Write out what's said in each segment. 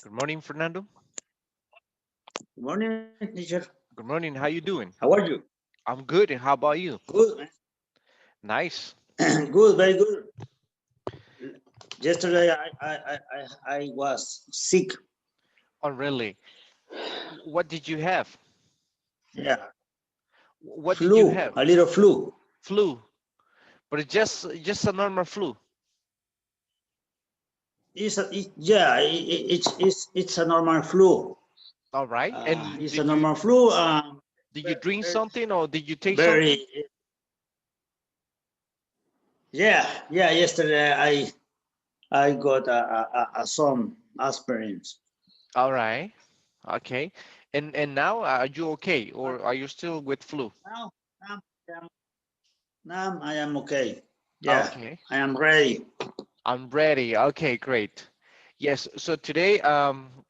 Good morning, Fernando. Good morning, teacher. Good morning. How you doing? How are you? I'm good. And how about you? Good. Nice. Good, very good. Yesterday I was sick. Oh, really? What did you have? Yeah, What did you flu, have? a little flu. Flu. But it's just a normal flu. Yeah, it's a normal flu. All right. And It's a normal flu. did you drink something or did you take something? Very yeah. Yesterday I got some aspirins. All right. Okay. And now are you okay or are you still with flu? Now, now, now I am okay. Yeah, Okay. I am ready. I'm ready. Okay, great. Yes. So today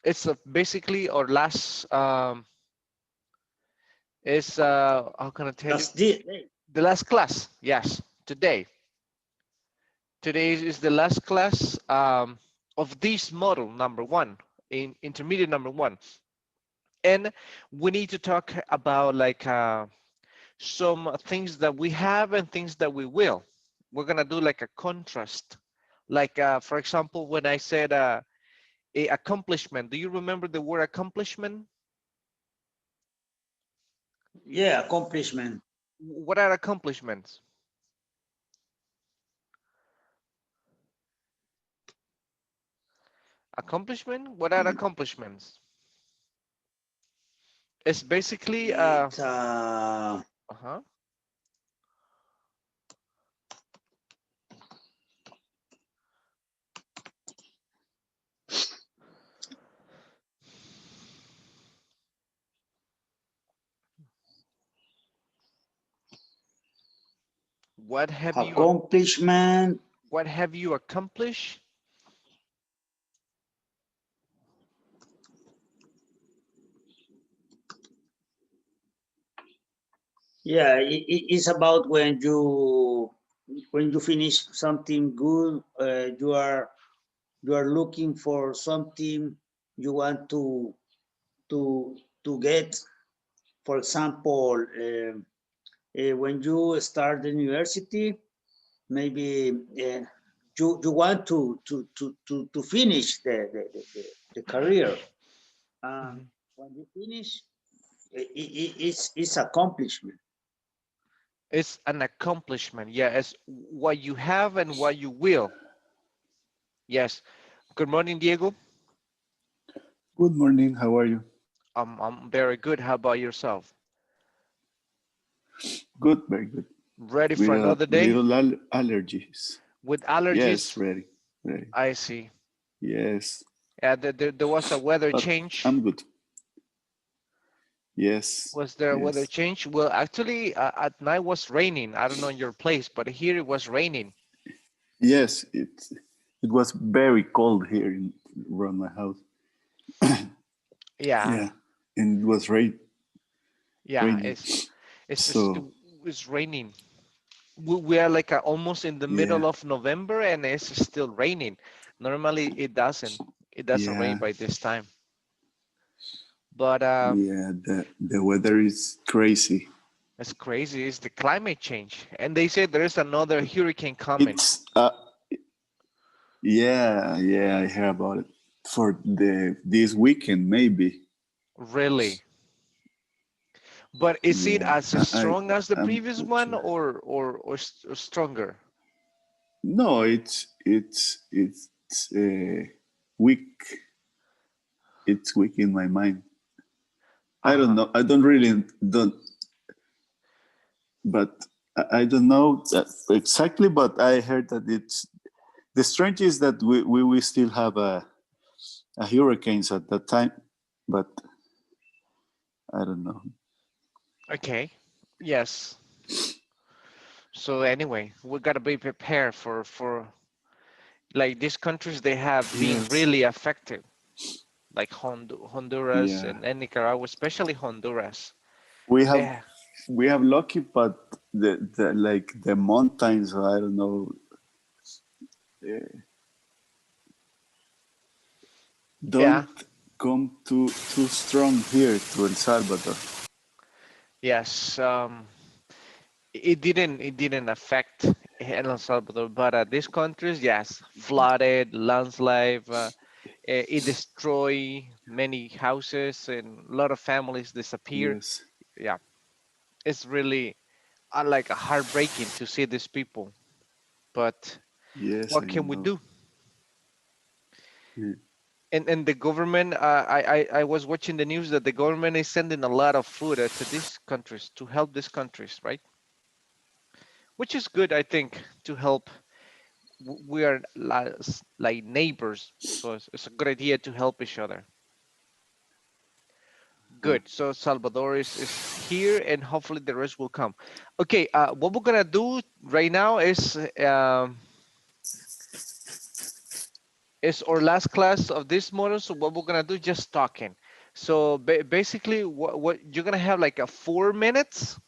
it's basically our last is how can I tell you? That's the The last class. Yes. Today. Today is the last class of this model number one, in intermediate number one. And we need to talk about like some things that we have and things that we will. We're gonna do like a contrast. Like for example, when I said a accomplishment, do you remember the word accomplishment? yeah accomplishment. What are accomplishments? Accomplishment? What are accomplishments? It's basically It's uh-huh. What have you accomplishment. what have you accomplished? Yeah, it's about when you finish something good. You are looking for something you want to to get. For example, when you start the university, maybe you want to finish the career. Mhm. When you finish, it's accomplishment. It's an accomplishment. Yeah, it's what you have and what you will. Yes. Good morning, Diego. Good morning. How are you? I'm very good. How about yourself? Good, very good. Ready With for a another day? little allergies. With Yes, allergies? ready, ready. I see. Yes, Yeah, there was a weather but change. I'm good. Yes, Was there a weather yes, change? Well, actually, at night was raining. I don't know in your place, but here it was raining. yes. It was very cold here around my house. Yeah, Yeah, and it was yeah. raining. It's So it's raining. We are like almost in the yeah, middle of November and it's still raining. Normally it doesn't. It doesn't rain yeah, by this time. But yeah. The weather is crazy. it's crazy. It's the climate change. And they say there is another hurricane coming. It's yeah, yeah. I heard about it for this weekend maybe. Really? But is it Yeah, as strong as the I'm previous not one sure. or stronger? No, it's weak. It's weak in my mind. I don't Uh-huh. know. I don't really don't, but I don't know that exactly. But I heard that it's the strange is that we still have a hurricanes at that time, but I don't know. Okay. Yes. So anyway, we gotta be prepared for like these countries. They have been Yes. really affected, like Honduras Yeah. and Nicaragua, especially Honduras. We have They, we have lucky, but the like the mountains. I don't know. eh, yeah, don't come too strong here to El Salvador. yes. It didn't affect El Salvador, but these countries, yes, flooded, landslide. It destroyed many houses and a lot of families disappear. Yes. Yeah, it's really like heartbreaking to see these people. But Yes, what I can we know. do? Yeah. And the government, I was watching the news that the government is sending a lot of food to these countries to help these countries, right? Which is good, I think, to help. We are like neighbors, so it's a good idea to help each other. Uh, Good. So Salvador is here, and hopefully the rest will come. Okay. What we're gonna do right now is our last class of this model. So what we're gonna do, just talking. So basically, what you're gonna have like a 4 minutes,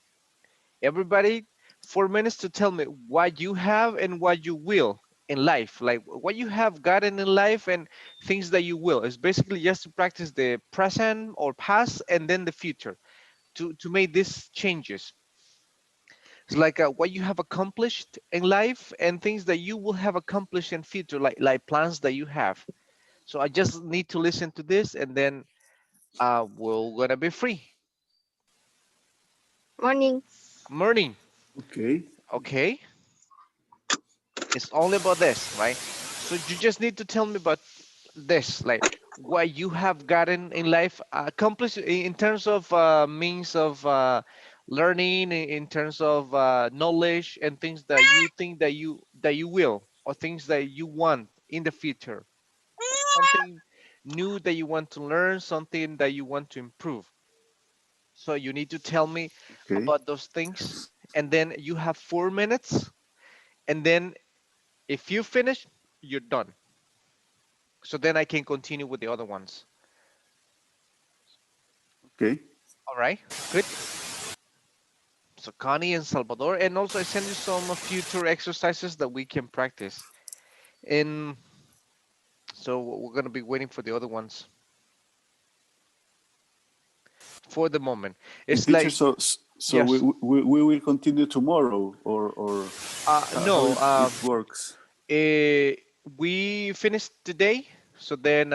everybody, 4 minutes to tell me what you have and what you will in life, like what you have gotten in life and things that you will. It's basically just to practice the present or past and then the future to make these changes. It's like what you have accomplished in life and things that you will have accomplished in future, like plans that you have. So I just need to listen to this, and then we're gonna be free. Morning. Morning. okay. Okay. It's only about this, right? So you just need to tell me about this, like what you have gotten in life, accomplished in terms of means of learning, in terms of knowledge, and things that you think that you will, or things that you want in the future, something new that you want to learn, something that you want to improve. So you need to tell me Okay. about those things, and then you have 4 minutes, and then if you finish, you're done. So then I can continue with the other ones. Okay. All right, good. So Connie and Salvador, and also I send you some future exercises that we can practice. And so we're gonna be waiting for the other ones for the moment. And It's teacher, like, so yes, we will continue tomorrow, or how no, it works. eh, we finished today, so then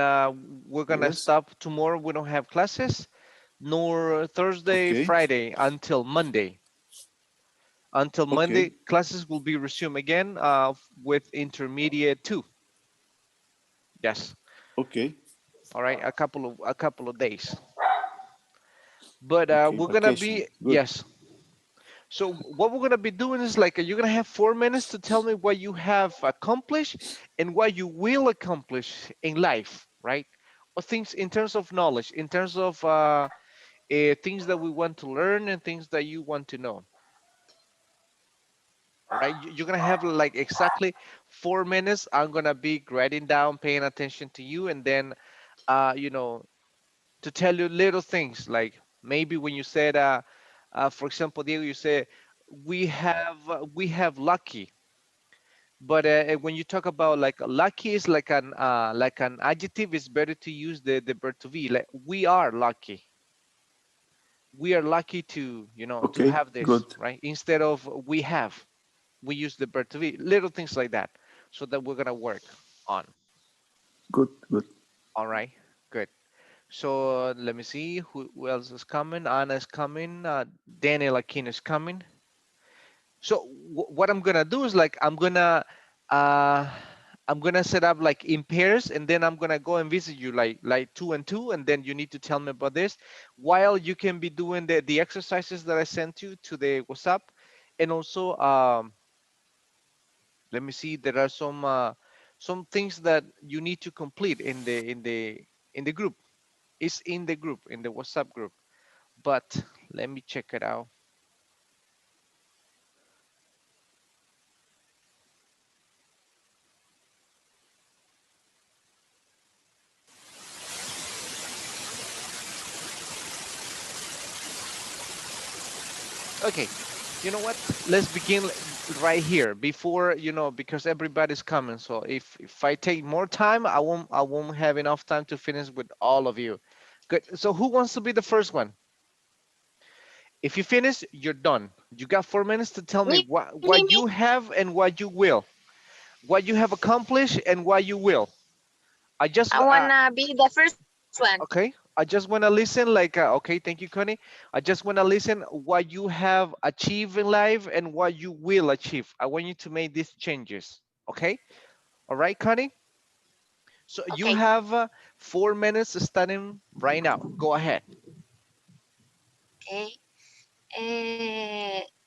we're gonna Yes. stop tomorrow. We don't have classes, nor Thursday, Okay. Friday until Monday. Until Okay. Monday, classes will be resumed again with intermediate two. Yes. Okay. All right, a couple of days. But Okay. we're gonna Vacation. be, Good. yes. So what we're gonna be doing is like you're gonna have 4 minutes to tell me what you have accomplished and what you will accomplish in life, right? Or things in terms of knowledge, in terms of things that we want to learn and things that you want to know. All right, you're gonna have like exactly 4 minutes. I'm gonna be writing down, paying attention to you, and then you know, to tell you little things like maybe when you said, for example, Diego, you said we have lucky, but when you talk about like lucky is like an adjective. It's better to use the verb to be. Like we are lucky to to Okay. have this, Good. right? Instead of we have, we use the verb to be. Little things like that, so that we're gonna work on. Good. Good. All right, good. So let me see who else is coming. Anna is coming. Daniel Akin is coming. So what I'm gonna do is like I'm gonna uh, I'm gonna set up like in pairs, and then I'm gonna go and visit you like two and two, and then you need to tell me about this while you can be doing the exercises that I sent you to the WhatsApp. And also let me see, there are some things that you need to complete in the group. It's in the group, in the WhatsApp group, but let me check it out. Okay, you know what, let's begin right here before, because everybody's coming. So if I take more time, I won't have enough time to finish with all of you. Good. So who wants to be the first one? If you finish, you're done. You got 4 minutes to tell me what Me. you have and what you will, what you have accomplished and what you will. I just I wanna be the first one. Okay, I just want to listen, like, okay, thank you, Connie. I just want to listen what you have achieved in life and what you will achieve. I want you to make these changes. Okay, all right, Connie. So you Okay. have 4 minutes starting right now. Go ahead. Okay.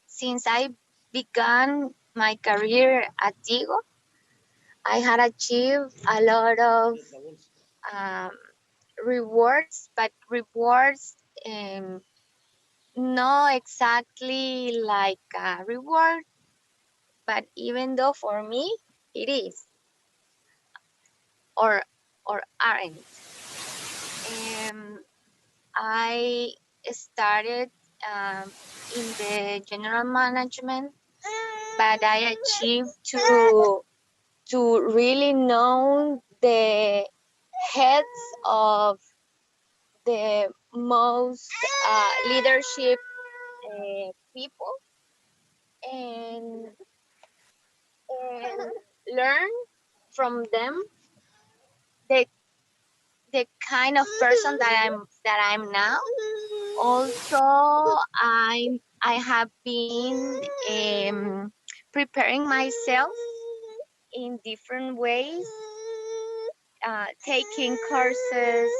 Since I began my career at Tigo, I had achieved a lot of um, rewards, but rewards not exactly like a reward, but even though for me it is or or aren't. Um, I started in the general management, but I achieved to really know the heads of the most leadership people and and learn from them the the kind of person that I'm now. Also, I have been preparing myself in different ways, taking courses,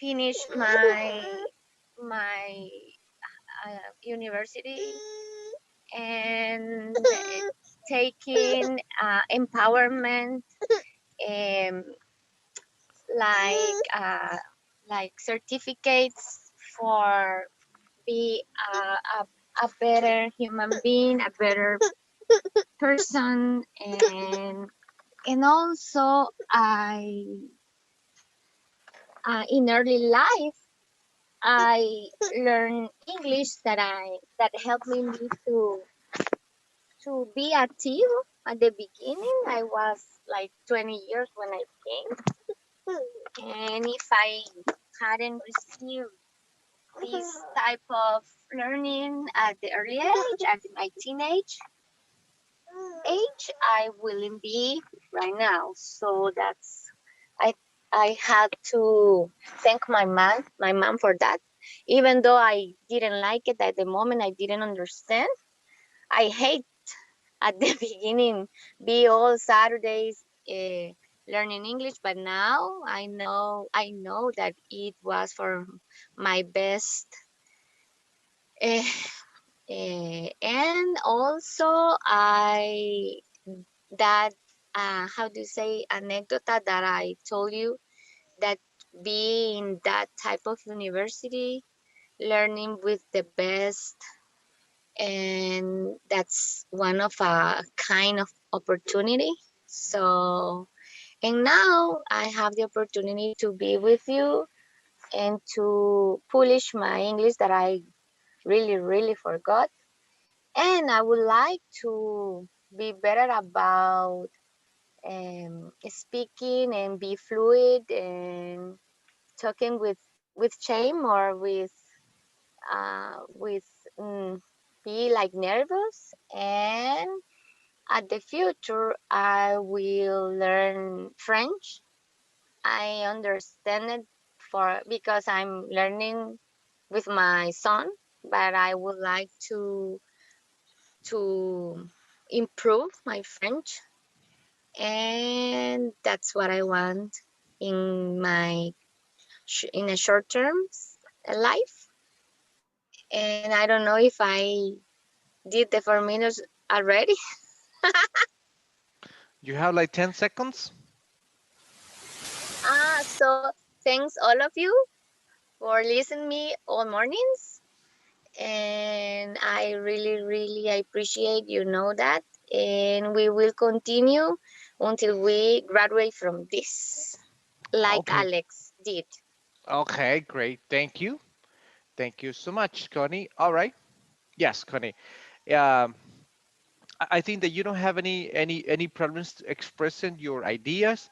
finish my university, and taking empowerment, um, like uh, like certificates for be a better human being, a better person, and also I in early life I learned English that helped me to be active at the beginning. I was like 20 years when I came, and if I hadn't received this type of learning at the early age, at my teenage age, I wouldn't be right now. So I I had to thank my mom for that. Even though I didn't like it at the moment, I didn't understand. I hate at the beginning be all Saturdays learning English, but now I know that it was for my best. Uh, and also I that how do you say anecdota that I told you that being that type of university learning with the best, and that's one of a kind of opportunity. So and now I have the opportunity to be with you and to polish my English that I really forgot. And I would like to be better about speaking and be fluid and talking with shame or with be like nervous. And at the future I will learn French. I understand it for because I'm learning with my son, but I would like to improve my French and that's what I want in my in a short term life. And I don't know if I did the 4 minutes already. You have like 10 seconds. So thanks all of you for listening me all mornings, and I really appreciate you know that, and we will continue until we graduate from this, like Okay. Alex did. Okay, great. Thank you. Thank you so much, Connie. All right. Yes, Connie. Um, I think that you don't have any problems expressing your ideas,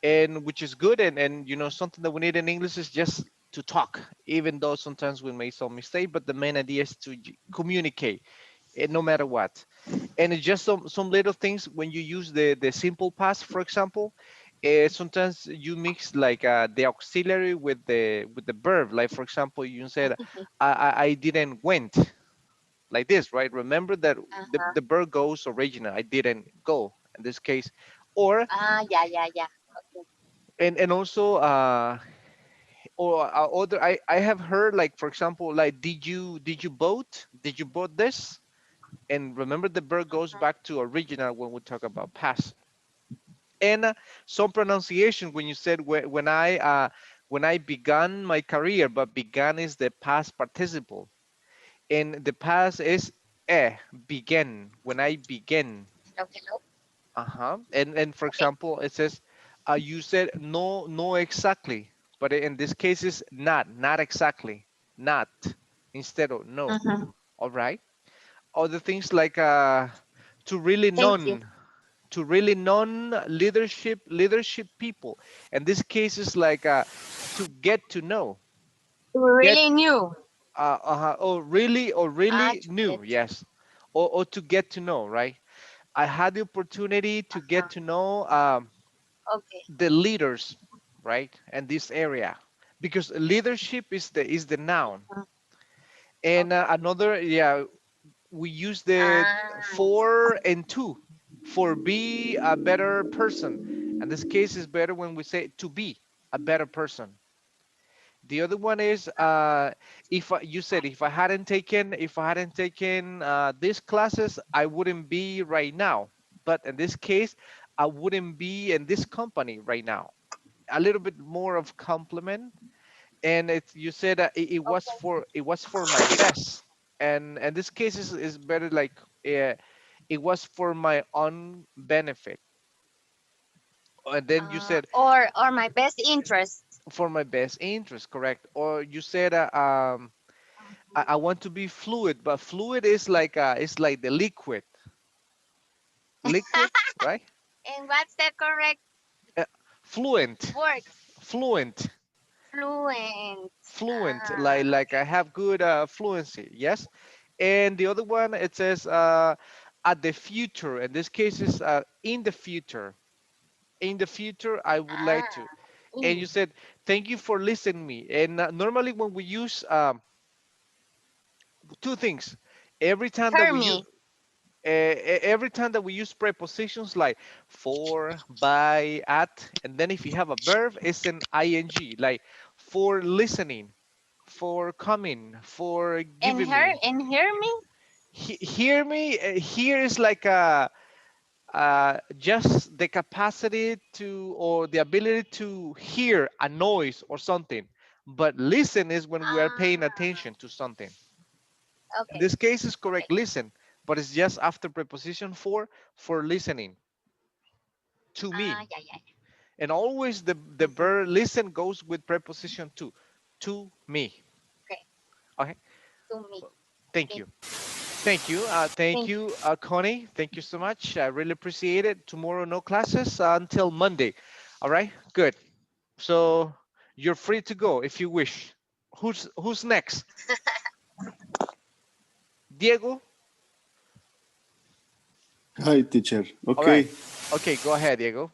and which is good. And something that we need in English is just to talk, even though sometimes we make some mistake. But the main idea is to communicate, no matter what. And it's just some little things when you use the simple past, for example. Sometimes you mix like the auxiliary with the verb. Like for example, you said, I didn't went," like this, right? Remember that Uh-huh. the verb goes original. I didn't go in this case, or Yeah. Okay. and also or other. I have heard, like for example, like did you vote? Did you vote this? And remember, the verb goes back to original when we talk about past. And some pronunciation when you said when I began my career, but began is the past participle, and the past is began, when I began. Okay. Uh-huh. And for Okay. example, it says you said no exactly, but in this case is not exactly, not instead of no. Mhm. All right. Other things like to really Thank you. none, to really non leadership people. And this case is like to get to know, You get really knew. or really To get new, to. yes, or to get to know, right? I had the opportunity to get Uh-huh. to know Okay. the leaders, right, in this area, because leadership is the noun. Mhm. And Okay. another, yeah, we use the Ah. for and to, for be a better person. And this case is better when we say to be a better person. The other one is if you said if I hadn't taken these classes, I wouldn't be right now. But in this case, I wouldn't be in this company right now. A little bit more of compliment. And you said Okay. it was for my best. And this case is better like uh, it was for my own benefit. And then you said Or my best interest. for my best interest, correct? Or you said I want to be fluid, but fluid is like it's like the liquid, right? And what's the correct uh, fluent word? fluent Fluent. fluent, like I Okay. have good fluency, yes. And the other one, it says at the future. In this case is in the future. In the future I would like to. Ah. And you In. said thank you for listening me. And normally when we use two things, every time that Hear we use me. every time that we use prepositions like for, by, at, and then if you have a verb, it's an ing, like for listening, for coming, for And giving me. hear me. Hear me. Here is like a just the capacity to or the ability to hear a noise or something. But listen is when we are paying Ah. attention to something. In Okay. this case, is Okay. correct. Listen, but it's just after preposition for listening to me. Yeah. And always the Mhm. verb listen goes with preposition to me. Okay. Okay. To me. Thank Okay. you. Thank you. Thank Thank you. you, Connie. Thank you so much. I really appreciate it. Tomorrow, no classes until Monday. All right. Good. So you're free to go if you wish. Who's next? Diego. Hi, teacher. All right. Okay. Okay. Go ahead, Diego.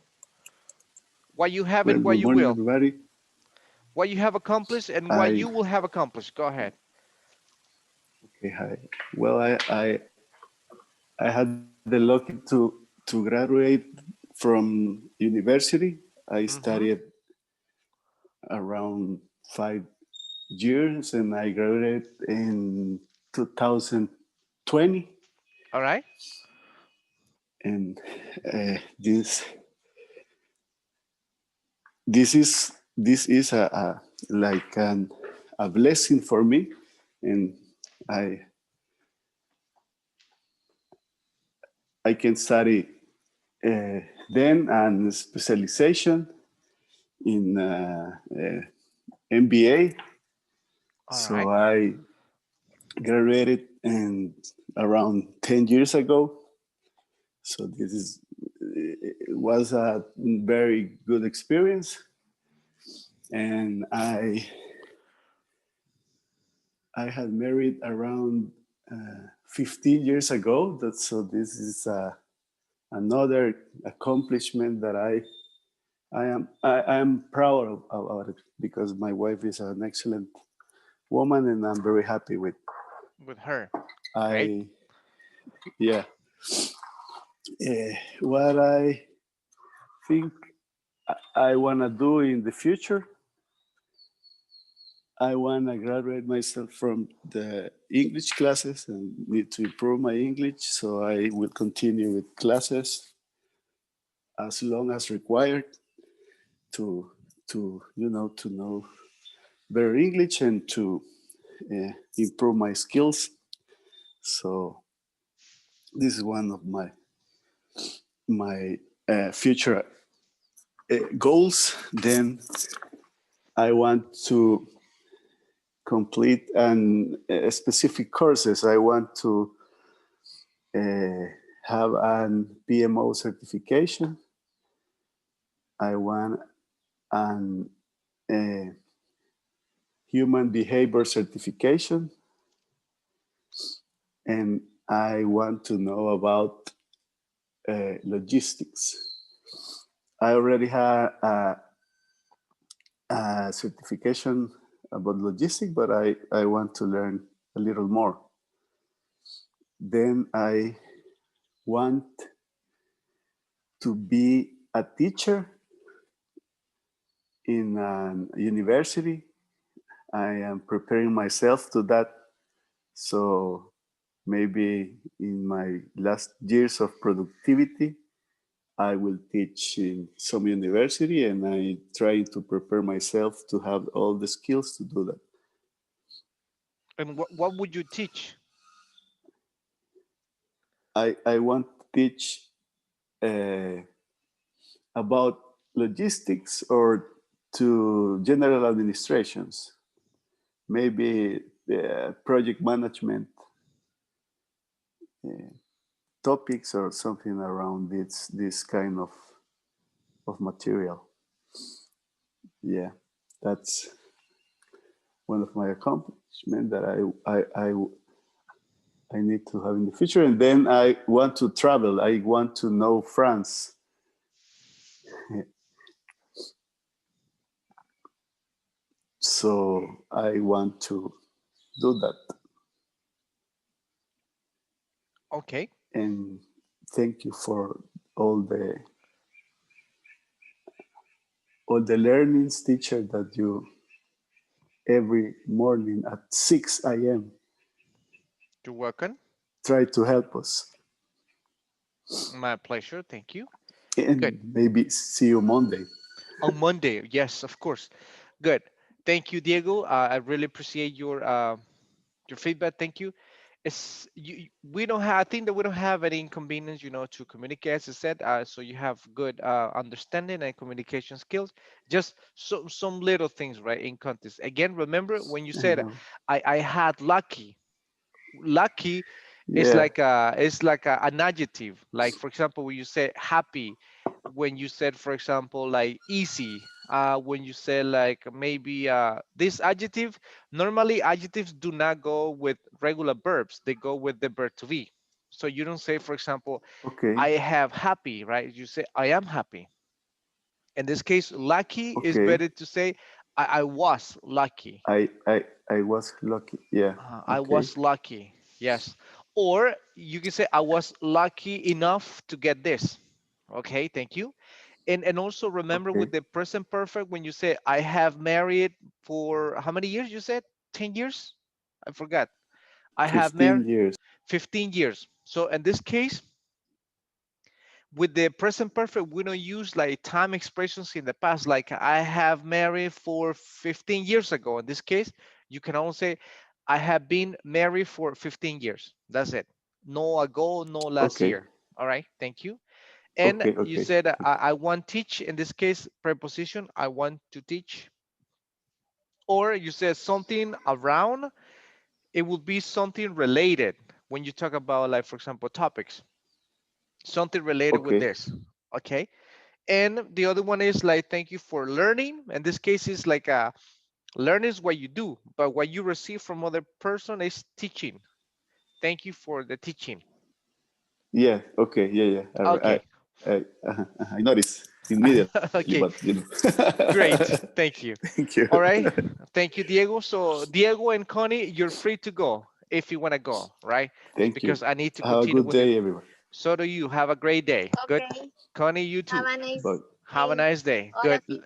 What you have Well, and what good you morning, will. everybody. What you have accomplished and what I you will have accomplished. Go ahead. okay. Hi. Well, I had the lucky to graduate from university. I Mm-hmm. studied around 5 years, and I graduated in 2020. All right. And this this is a like a blessing for me, and I I can study uh, then and specialization in MBA. All So right. I graduated in around 10 years ago. So this is it was a very good experience, and I had married around 15 years ago. So this is another accomplishment that I am proud about it, because my wife is an excellent woman, and I'm very happy with. With her. Great. I Yeah. What I think I want to do in the future, I want to graduate myself from the English classes and need to improve my English. So I will continue with classes as long as required to to know better English and to improve my skills. So this is one of my future goals. Then I want to complete specific courses. I want to uh, have an PMO certification. I want an uh, human behavior certification, and I want to know about logistics. I already have a certification about logistics, but I want to learn a little more. Then I want to be a teacher in a university. I am preparing myself to that. So maybe in my last years of productivity, I will teach in some university, and I try to prepare myself to have all the skills to do that. And what would you teach? I want to teach uh, about logistics or to general administrations, maybe project management uh, topics or something around this kind of material. Yeah, that's one of my accomplishments that I need to have in the future. And then I want to travel. I want to know France. So I want to do that. Okay. And thank you for all the all the learnings, teacher, that you every morning at 6 a.m. You're welcome. try to help us. My pleasure. Thank you. Good. And maybe see you Monday. On Monday. Yes, of course. Good. Thank you, Diego. I really appreciate your feedback. Thank you. It's we don't have, I think that we don't have any inconvenience, to communicate, as I said. So you have good understanding and communication skills. Just some little things, right, in context. Again, remember when you I said know. I had lucky is Yeah. like an adjective. Like, for example, when you say happy, when you said, for example, like easy, when you say like maybe this adjective, normally adjectives do not go with regular verbs, they go with the verb to be. So you don't say, for example, Okay. I have happy, right? You say I am happy. In this case, lucky is Okay. better to say I was lucky. I was lucky. Yeah. I Okay. was lucky, yes. Or you can say I was lucky enough to get this, Okay, thank you. And also remember Okay. with the present perfect, when you say I have married for how many years you said? 10 years? I forgot. I have 15 married years. 15 years. So in this case, with the present perfect, we don't use like time expressions in the past, like I have married for 15 years ago. In this case, you can only say I have been married for 15 years. That's it. No ago, no last Okay. year. All right, thank you. And Okay. you Okay. said I want teach. In this case, preposition, I want to teach. Or you said something around, it would be something related when you talk about, like, for example, topics, something related with Okay. this. Okay. And the other one is like, thank you for learning. In this case, is like learn is what you do, but what you receive from other person is teaching. Thank you for the teaching. Yeah. Okay. Yeah. Yeah. Okay. I noticed immediately, Okay, but you know. great. Thank you. Thank you. All right. Thank you, Diego. So Diego and Connie, you're free to go if you want to go, right? Thank you. Because I need to Have a continue good with the. day, everyone. So do you. Have a great day. Good. Okay. Connie, you Have too. a nice Bye. Have a day, nice day. all Good. of you.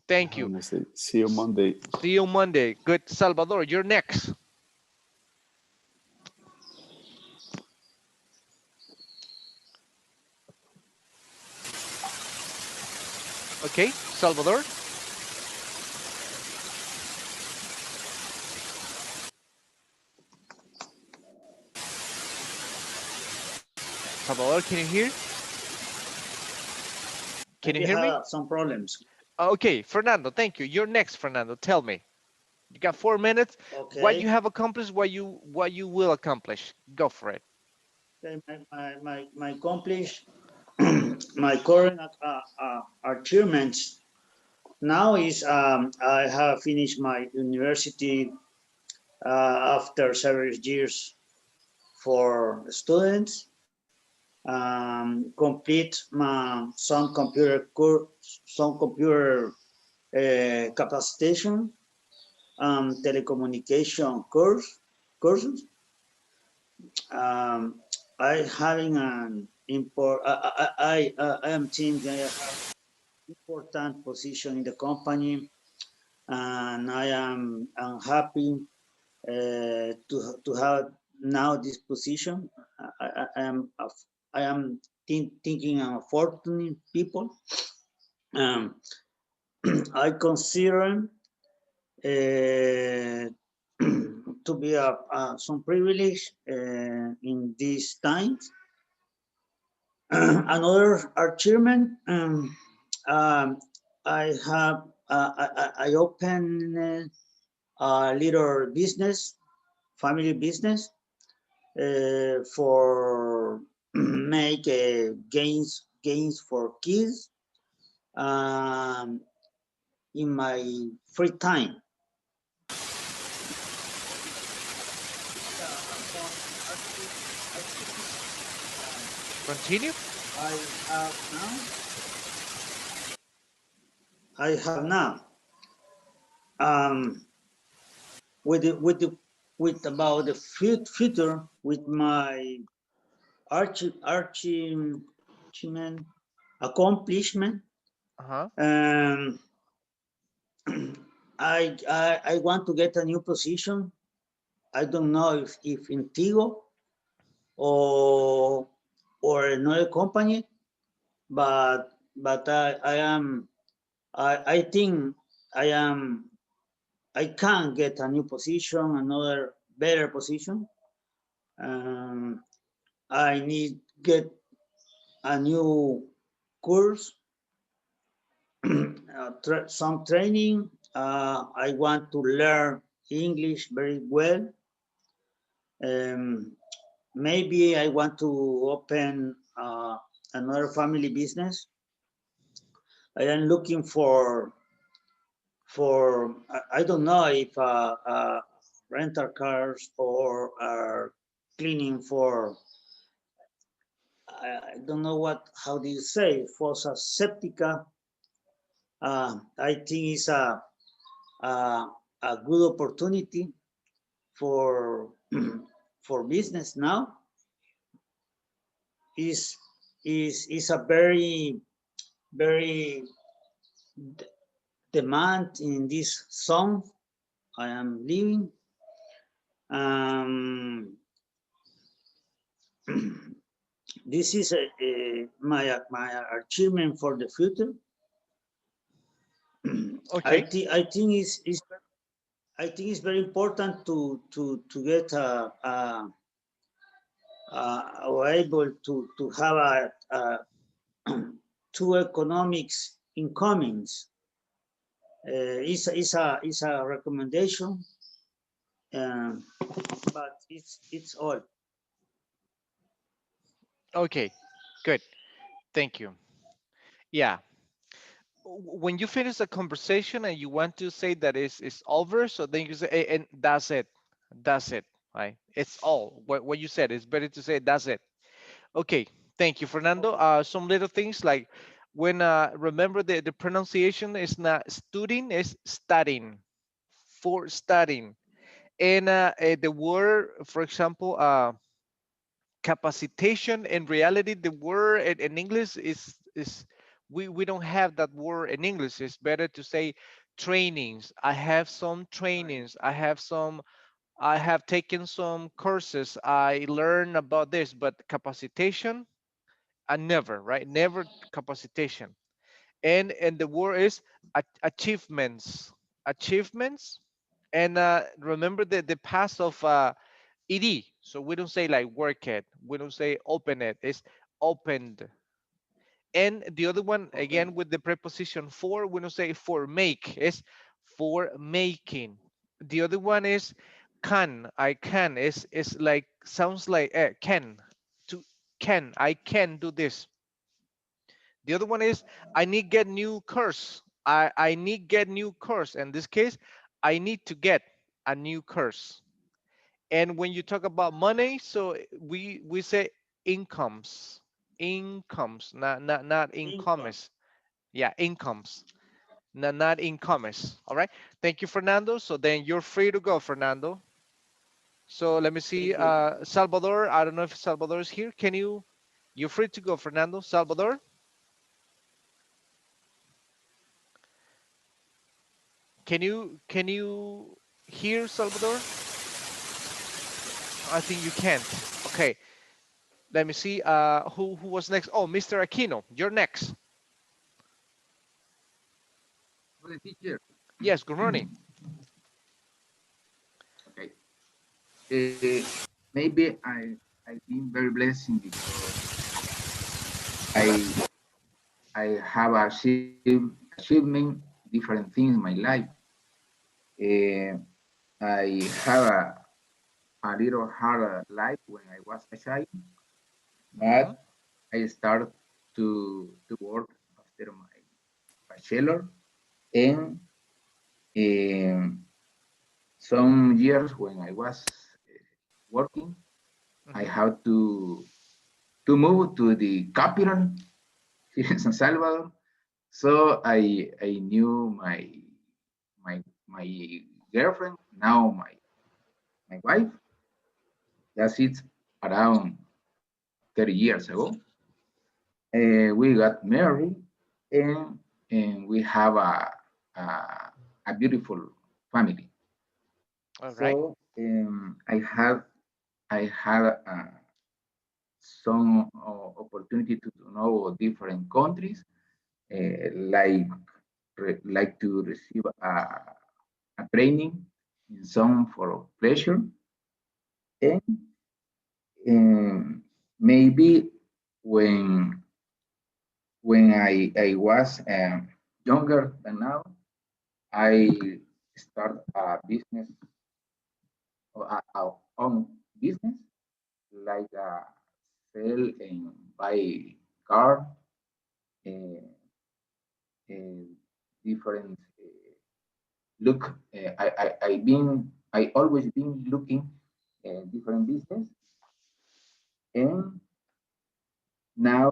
Thank Have a you. nice day. See you Monday. See you Monday. Good. Salvador, you're next. Okay, Salvador. Salvador, can you hear? Can you Maybe hear me? have some problems. Okay, Fernando, thank you. You're next, Fernando. Tell me. You got 4 minutes. What you Okay. have accomplished, what you will accomplish. Go for it. Okay. My accomplish my current achievements now is I have finished my university after several years for students. Complete some computer capacitation, telecommunication courses. Um, I having an import. I am thinking I have important position in the company, and I'm happy to have now this position. I am thinking of fortunate people. Um, I consider uh, to be some privilege in these times. Another achievement, um, I have I open a little business, family business, for make gains for kids um, in my free time. Continue. I have now. I have now. Um, with about the future with my achievement accomplishment. Uh-huh. Um, I want to get a new position. I don't know if in Tigo or or another company, but I think I am I can get a new position, another better position. Um, I need get a new course, some training. I want to learn English very well. Um, Maybe I want to open another family business. I am looking for I don't know if rental cars or cleaning for I don't know what how do you say fossa septica. I think it's a, a good opportunity for for business now. Is is a very demand in this zone I am living. Um, this is my achievement for the future. Okay. I think I think it's very important to get or able to have two economics incomings. Is a recommendation, um, but it's all. Okay. Good. Thank you. Yeah. When you finish a conversation and you want to say that it's over, so then you say, and that's it. That's it. Right? It's all. What you said. It's better to say that's it. Okay. Thank you, Fernando. Some little things like when remember the pronunciation is not studying, is studying for studying. And the word, for example, capacitation, in reality the word in English is we don't have that word in English. It's better to say trainings. I have some trainings. I have taken some courses. I learned about this. But capacitation, I never, right? Never capacitation. And the word is achievements. Achievements. And remember the past of ed. So we don't say like work it. We don't say open it. It's opened. And the other one, Okay. again, with the preposition for, we don't say for make. It's for making. The other one is can. I can. It's like, sounds like can. To can. I can do this. The other one is I need get new course. I need get new course. In this case, I need to get a new course. And when you talk about money, so we say incomes, incomes, not Income. incomes. Yeah, incomes, not incomes. All right. Thank you, Fernando. So then you're free to go, Fernando. So let me see, Thank you. Salvador. I don't know if Salvador is here. Can you? You're free to go, Fernando. Salvador, can you hear Salvador? I think you can't. Okay. Let me see. Who was next? Oh, Mr. Aquino, you're next. For the teacher. Yes. Good morning. Okay. Maybe I've been very blessing because I I have achievement different things in my life. Uh, I have a little harder life when I was a child, Hmm. but I started to work after my bachelor, and um, some years when I was working, I Hmm. had to move to the capital here in San Salvador. So I knew my girlfriend, now my wife. That's it, around 30 years ago. We got married, and we have a beautiful family. All right. So I had some opportunity to know different countries, like like to receive a training in some for pleasure, and maybe when I was younger than now, I start a business or our own business, like sell and buy car, uh, uh, different look. I always been looking different business, and now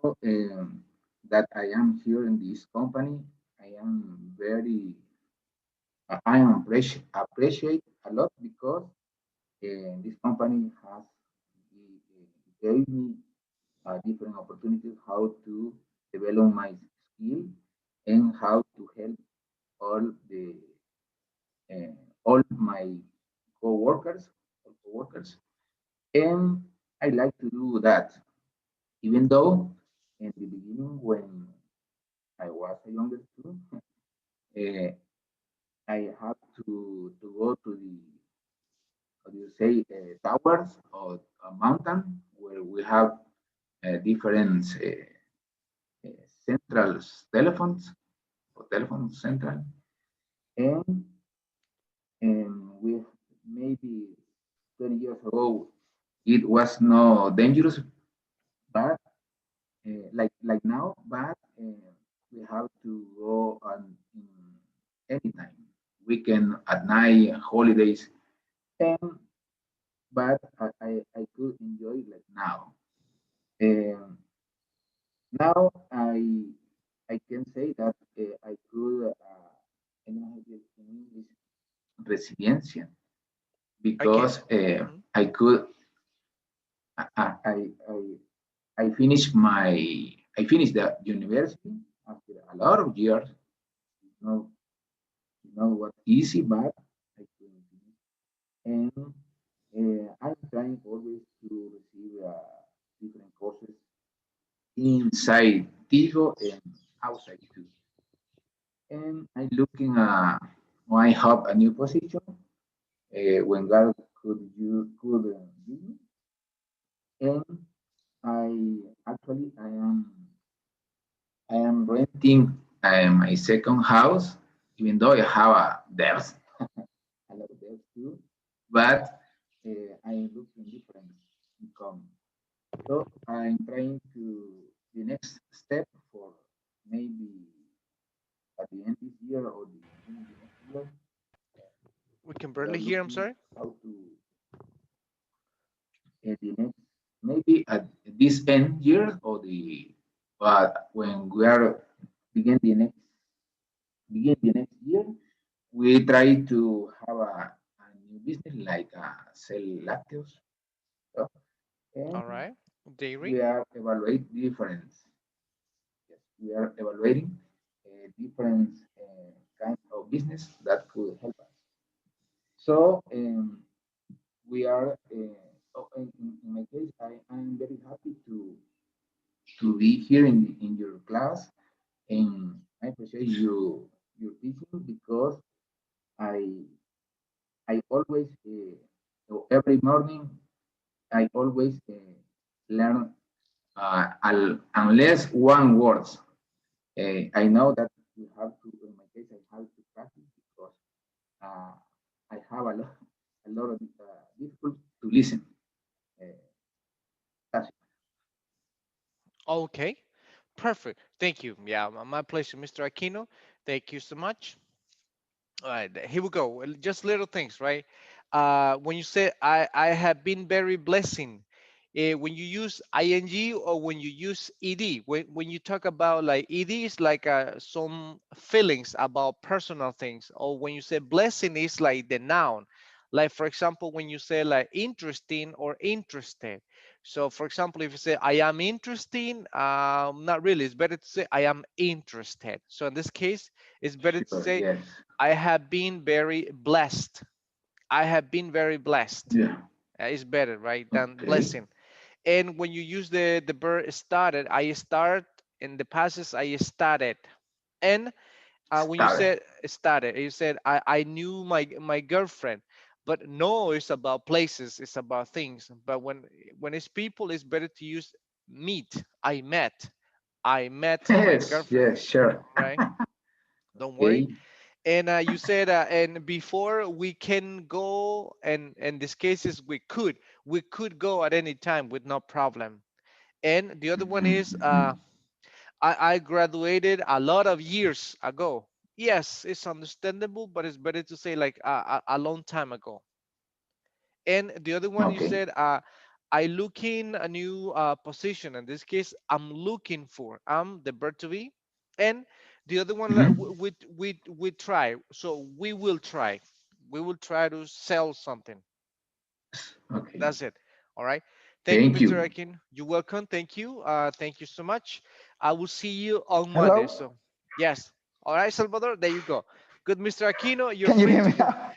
that I am here in this company, I am very I am appreciate a lot because this company has gave me different opportunities, how to develop my skill, and how to help all the uh, all my co-workers, co-workers, and I like to do that. Even though in the beginning, when I was a younger too, uh, I had to go to the, how do you say, towers or a mountain where we have different central telephones or telephone central, and we maybe 20 years ago it was no dangerous, but like now, but we have to go on anytime, weekend, at night, holidays, and but I could enjoy it like now. Um, Now I can say that I could I don't know how to say in English, resiliencia, I can. because Mhm. I could I, I I I finished I finished the university after a lot of years. You know, you know what easy, but I couldn't finish. And I'm trying always to receive different courses inside Tigo and outside too. And I'm looking I have a new position when God could give me, and I am renting my second house, even though I have a debt, a lot of debt too, but I'm looking different income. So I'm trying to the next step for maybe at the end this year or the beginning of the next year. We can We are barely hear. I'm looking sorry. how to the next maybe at this end year or the but when we are begin the next begin the next year, we try to have a new business like sell lactose. So, and All right. Dairy. we are evaluate different. Yes, we are evaluating different kinds of business that could help us. So we are. In my case, I am very happy to be here in your class, and I appreciate your teaching because I I always so every morning I always learn unless one words. I know that you have to. In my case, I have to practice because uh, I have a lot of difficult to listen. Uh, that's Okay. Perfect. Thank you. Yeah, my pleasure, Mr. Aquino. Thank you so much. All right, here we go. Well, just little things, right? When you say I have been very blessing, when you use ing or when you use ed, when you talk about like ed is like some feelings about personal things, or when you say blessing is like the noun. Like for example, when you say like interesting or interested. So for example, if you say I am interesting, not really. It's better to say I am interested. So in this case, it's better to sure. say Yes. I have been very blessed. I have been very blessed. Yeah. It's better, right, than Okay. blessing. And when you use the verb started, I start in the past I started. And when you Start. said started, you said I knew my girlfriend. But no, it's about places, it's about things. But when it's people, it's better to use meet. I met my Yes. girlfriend, Yes. Sure. right? Don't worry. Okay. And you said and before we can go, and in these cases we could go at any time with no problem. And the other one is Mhm. I graduated a lot of years ago. Yes, it's understandable, but it's better to say like a long time ago. And the other one you Okay. said I looking a new position. In this case, I'm looking for. I'm the verb to be. And the other one like, Mhm. we try. So we will try. We will try to sell something. Okay. That's it. All right. Thank you, Thank Mr. you. Akin. You're welcome. Thank you. Thank you so much. I will see you on Monday. Hello? So, yes. All right, Salvador. There you go. Good, Mr. Aquino. You're Can you free hear to me go. now?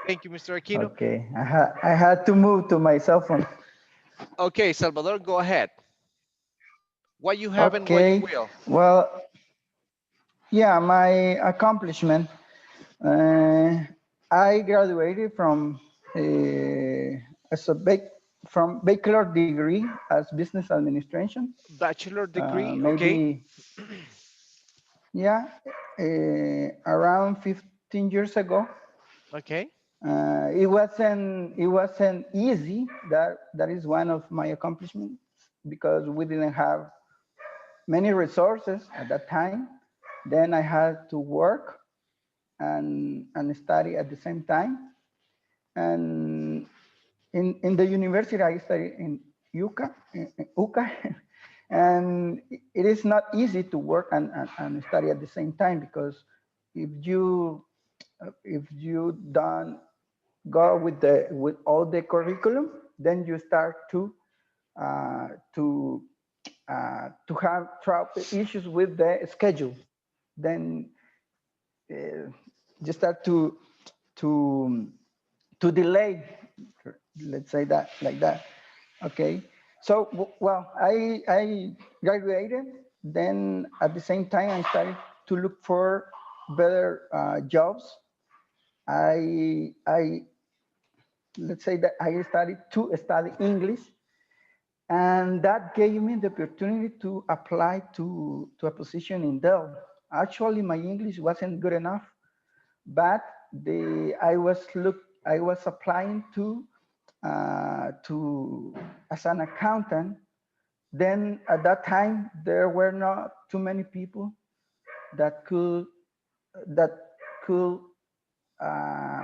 Thank you, Mr. Aquino. Okay, I had to move to my cell phone. Okay, Salvador, go ahead. What you have and what you Okay, will. well, yeah, my accomplishment. Uh, I graduated from as a from bachelor degree as business administration. Bachelor degree. Okay. Maybe yeah, around 15 years ago. Okay. It wasn't easy. That is one of my accomplishments because we didn't have many resources at that time. Then I had to work and study at the same time. And in the university, I studied in UCA, and it is not easy to work and study at the same time because if you don't go with all the curriculum, then you start uh, to to have issues with the schedule. Then uh, you start to to delay, let's say that like that. Okay. So well, I graduated. Then at the same time, I started to look for better jobs. I let's say that I started to study English, and that gave me the opportunity to apply to a position in Dell. Actually, my English wasn't good enough, but I was applying to as an accountant. Then at that time there were not too many people that that could uh,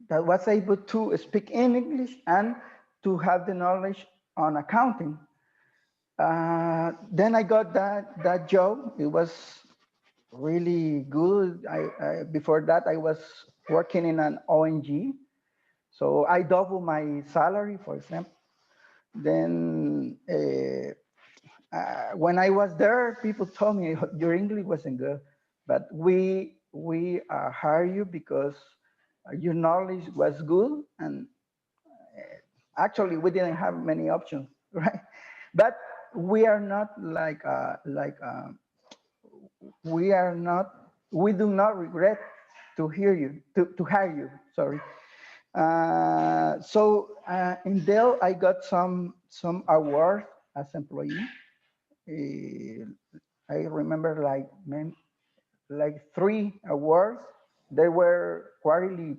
that was able to speak in English and to have the knowledge on accounting. Then I got that job. It was really good. Before that I was working in an ONG, so I doubled my salary, for example. Then when I was there, people told me your English wasn't good, but we hire you because your knowledge was good, and actually we didn't have many options, right? But we are not we are not we do not regret to hire you. Sorry. In Dell, I got some awards as employee. Uh, I remember like 3 awards. They were quarterly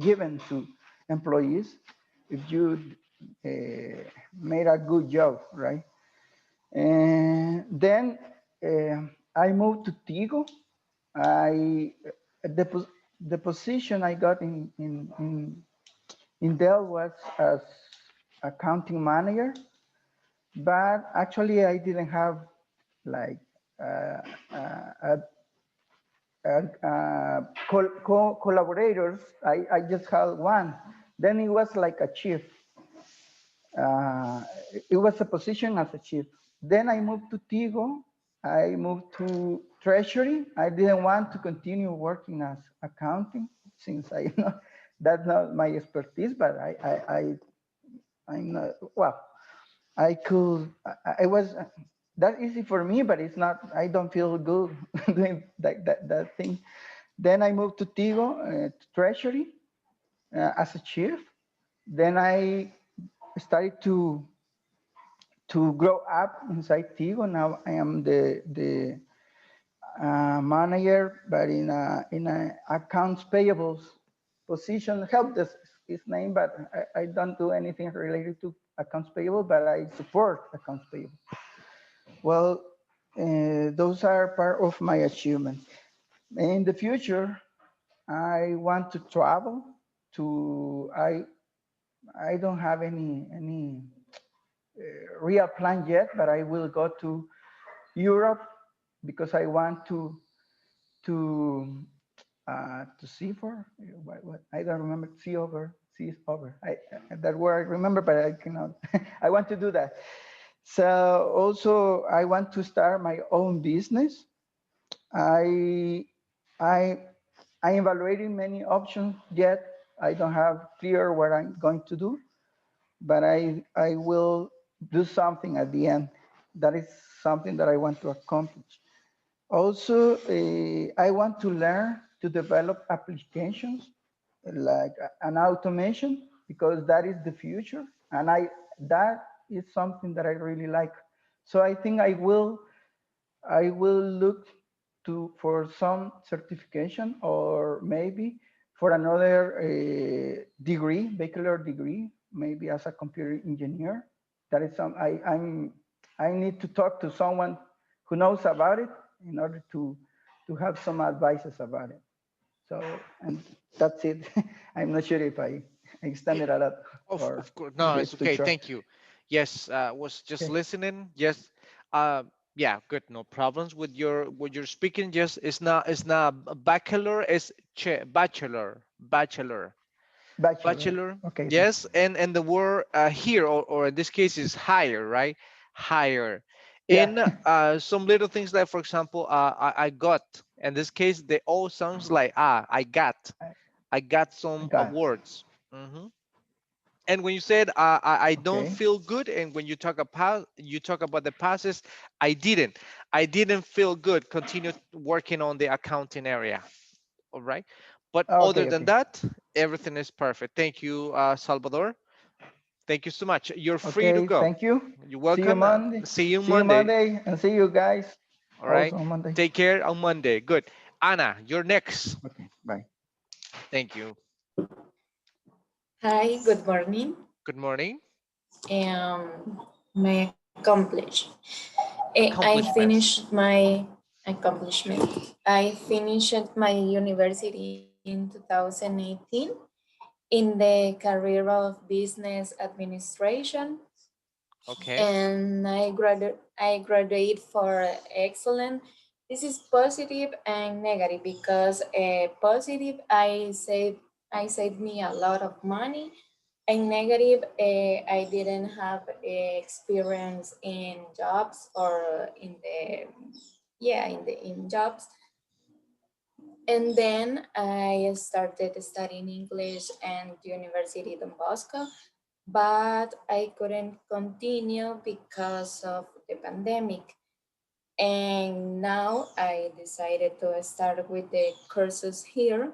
given to employees if you made a good job, right? And then I moved to Tigo. I the the position I got in Dell was as accounting manager, but actually I didn't have like uh, uh, collaborators. I just had one. Then it was like a chief. Uh, it was a position as a chief. Then I moved to Tigo. I moved to Treasury. I didn't want to continue working as accounting since I know that's not my expertise, but I'm not, well, I could, I was, that easy for me, but it's not, I don't feel good doing that thing. Then I moved to Tigo, to Treasury as a chief. Then I started to grow up inside Tigo. Now I am the manager, but in a accounts payables position. Help desk is name, but I don't do anything related to accounts payable, but I support accounts payable. Well, those are part of my achievements. In the future, I want to travel to. I don't have any real plan yet, but I will go to Europe because I want to see for what I don't remember, see over See is over. That word I remember, but I cannot. I want to do that. So also I want to start my own business. I I I'm evaluating many options yet. I don't have clear what I'm going to do, but I will do something at the end. That is something that I want to accomplish. Also, I want to learn to develop applications like an automation because that is the future, and I that is something that I really like. So I think I will look to for some certification or maybe for another degree, bachelor degree, maybe as a computer engineer. That is some I need to talk to someone who knows about it in order to have some advices about it. So and that's it. I'm not sure if I extended a lot or Of course, if no, it's it's too okay. short. Thank you. Yes, was just Okay. listening. Yes, yeah, good. No problems with your speaking. Just it's not a bachelor. It's Bachelor. bachelor. Okay. Yes, and the word here or in this case is higher, right? Higher. Yeah. In some little things like, for example, I got. In this case, they all sounds like I got I some got. words. And when you said I don't Okay. feel good, and when you talk about the passes, I didn't feel good. Continue working on the accounting area. All right. But other Okay. than Okay. that, everything is perfect. Thank you, Salvador. Thank you so much. You're free to Okay, go. thank you. You're See you welcome. Monday. See you See you Monday. Monday and see you guys All right. also on Monday. Take care on Monday. Good. Anna, you're next. Okay, bye. Thank you. Hi, good morning. Good morning. My I Accomplishments. finished my accomplishment. I finished my university in 2018 in the career of business administration, Okay. and I graduate for excellent. This is positive and negative because positive I saved me a lot of money, and negative I didn't have experience in jobs or in the yeah in jobs. And then I started studying English and University Don Bosco, but I couldn't continue because of the pandemic. And now I decided to start with the courses here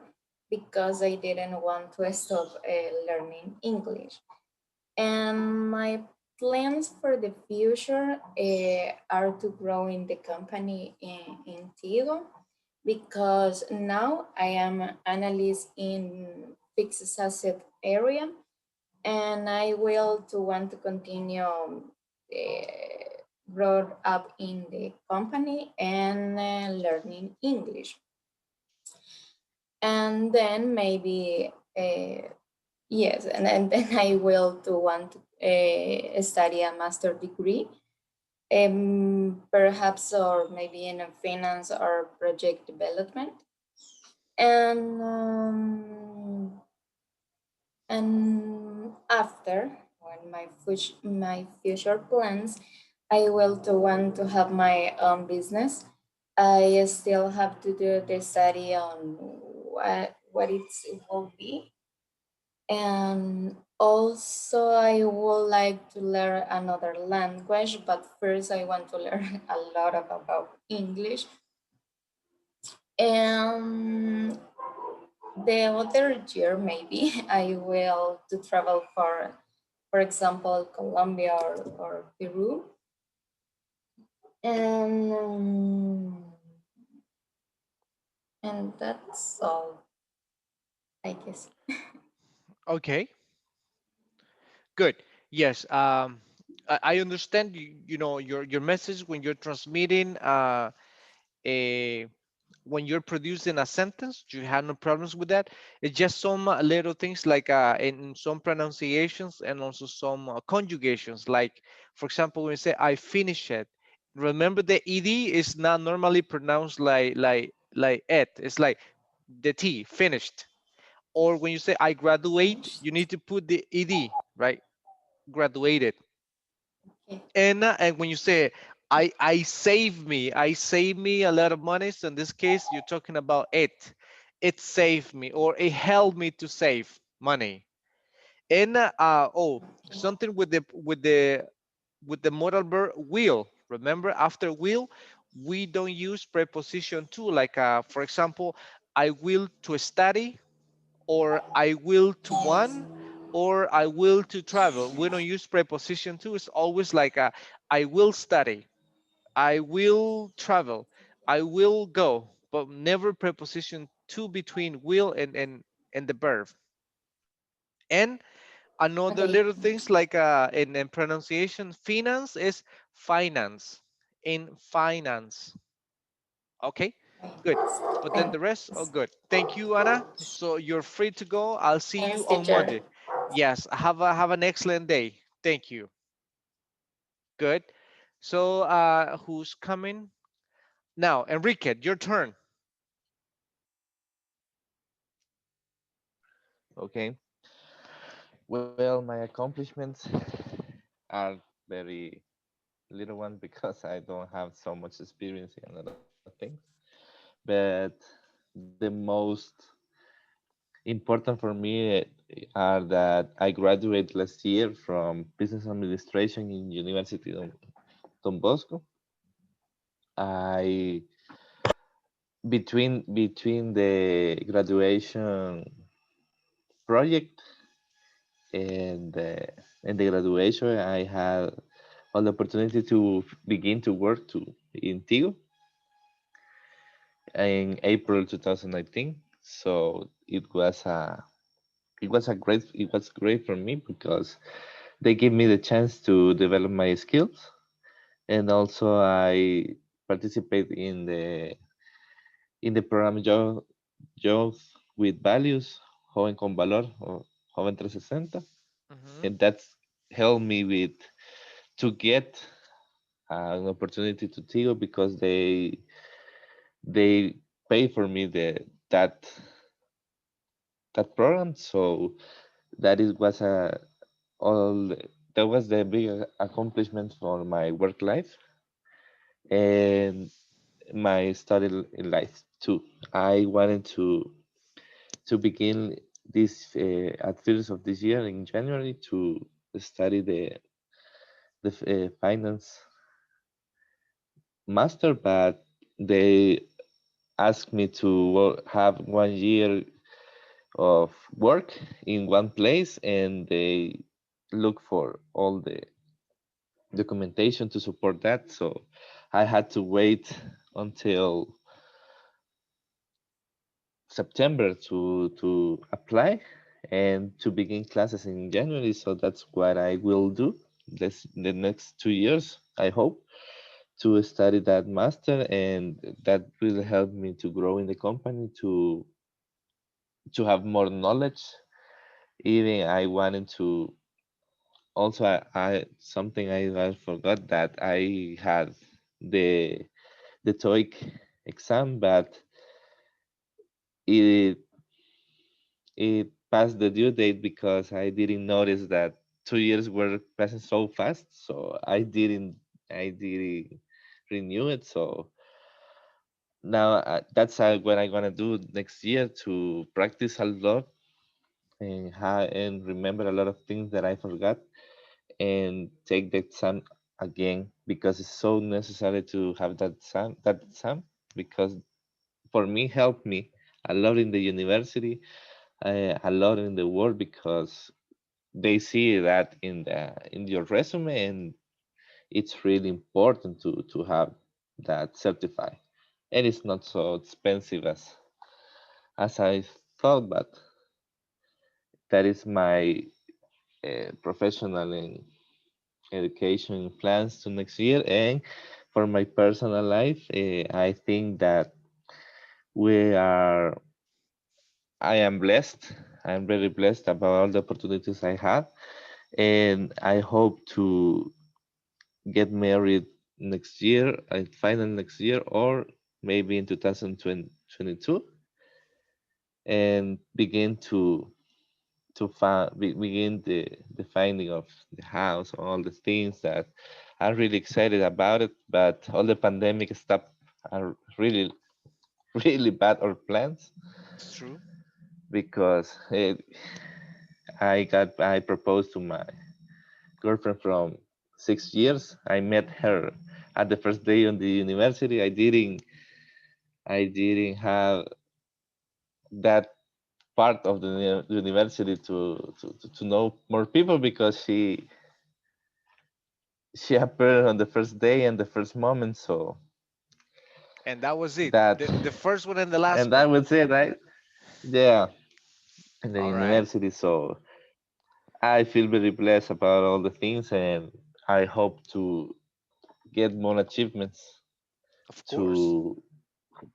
because I didn't want to stop learning English. And my plans for the future are to grow in the company in Tigo because now I am an analyst in fixed asset area, and I will to want to continue grow up in the company and learning English. And then maybe yes, and then I will to want to study a master degree, perhaps or maybe in a finance or project development. And after when my future plans, I will to want to have my own business. I still have to do the study on it will be, and also I would like to learn another language, but first I want to learn a lot about English. And the other year maybe I will to travel for example Colombia or Peru. And that's all, I guess. Okay. Good. Yes. I understand your message when you're transmitting a when you're producing a sentence. You have no problems with that. It's just some little things like in some pronunciations and also some conjugations. Like, for example, when you say I finish it, remember the ed is not normally pronounced like it. It's like the t finished. or when you say I graduate, you need to put the ed, right? Graduated. Okay. And when you say I save me a lot of money, so in this case you're talking about it saved me, or it helped me to save money. And oh, something with the modal verb will. Remember, after will, we don't use preposition to, like for example, I will to study, or I will to Yes. one, or I will to travel. We don't use preposition to. It's always like I will study, I will travel, I will go, but never preposition to between will and the verb. And another Okay. little things like in pronunciation, finance is finance, in finance. Okay, good. But then the rest, oh, Thanks. good. Thank you, Anna. So you're free to go. I'll see Thanks, you on teacher. Monday. Yes, have an excellent day. Thank you. Good. So who's coming now? Enrique, your turn. Okay. Well, my accomplishments are very little one because I don't have so much experience in a lot of things. But the most important for me are that I graduated last year from business administration in University of Don Bosco. I between the graduation project and the graduation, I had all the opportunity to begin to work in Tigo in April 2019. So it was great for me because they gave me the chance to develop my skills, and also I participate in the program Youth with Values, Joven con Valor, or Joven 360, Mhm. and that's helped me with to get an opportunity to Tigo because they pay for me that that program. So that is was a all that was the big accomplishment for my work life and my study life too. I wanted to begin this at first of this year in January to study the finance master, but they asked me to have 1 year of work in one place, and they look for all the documentation to support that. So I had to wait until September to apply and to begin classes in January. So that's what I will do this the next 2 years, I hope, to study that master, and that will help me to grow in the company to have more knowledge. Even I wanted to also I something I forgot that I had the the TOEIC exam, but it it passed the due date because I didn't notice that 2 years were passing so fast. So I didn't renew it. So now that's what I'm gonna do next year to practice a lot and remember a lot of things that I forgot and take the exam again because it's so necessary to have that exam because for me helped me a lot in the university, a lot in the world because they see that in your resume, and it's really important to have that certified, and it's not so expensive as I thought, but that is my professional and education plans to next year. And for my personal life, I think that we are I am blessed. I'm very blessed about all the opportunities I have, and I hope to get married next year, final next year, or maybe in 2022. and begin to find begin the finding of the house, all the things that I'm really excited about it. But all the pandemic stuff are really really bad our plans It's true. because I proposed to my girlfriend from 6 years. I met her at the first day on the university. I didn't have that part of the university to know more people because she appeared on the first day and the first moment. So And that was it. that The first one and the last and that one. was it, right? Yeah, in the All right. university. So I feel very blessed about all the things, and I hope to get more achievements, Of course. to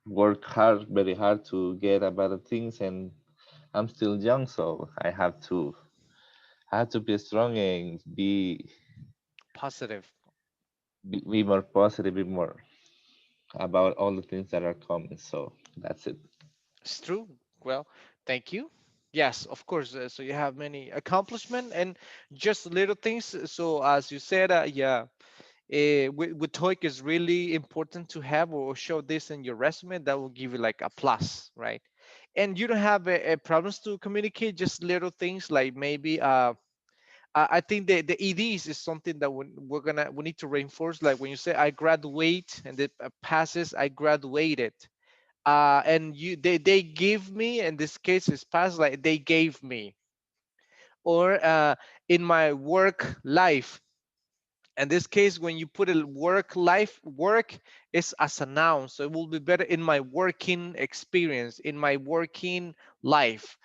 work hard, very hard to get a better things. And I'm still young, so I have to be strong and Positive. be more positive, be more about all the things that are coming. So that's it. It's true. Well, thank you. Yes, of course. So you have many accomplishment and just little things. So as you said, yeah, with TOEIC is really important to have or show this in your resume. That will give you like a plus, right? And you don't have a problems to communicate. Just little things like maybe I think the EDs is something that we need to reinforce. Like when you say I graduate and it passes, I graduated. And they give me, in this case is past, like they gave me. Or in my work life, in this case when you put a work life, work is as a noun, so it will be better in my working experience, in my working life,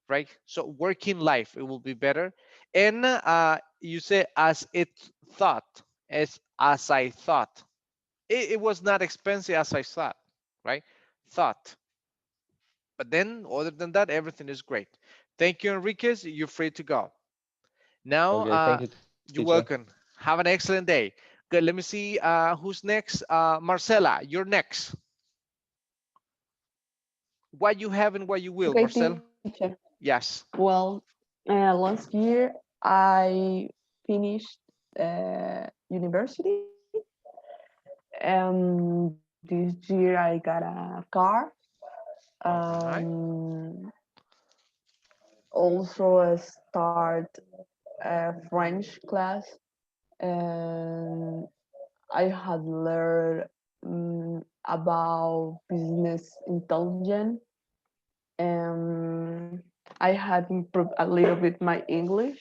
right? So working life, it will be better. And you say as it thought, as I thought, it was not expensive as I thought, right? Thought. But then, other than that, everything is great. Thank you, Enriquez. You're free to go. Now, Okay, thank you, teacher. you're welcome. Have an excellent day. Good. Let me see who's next. Marcela, you're next. What you have and what you will, Okay, Marcel. teacher. Yes. Well, last year I finished university, and this year I got a car. All right. Also, start a French class, and I had learned about business intelligence, and I had improved a little bit my English.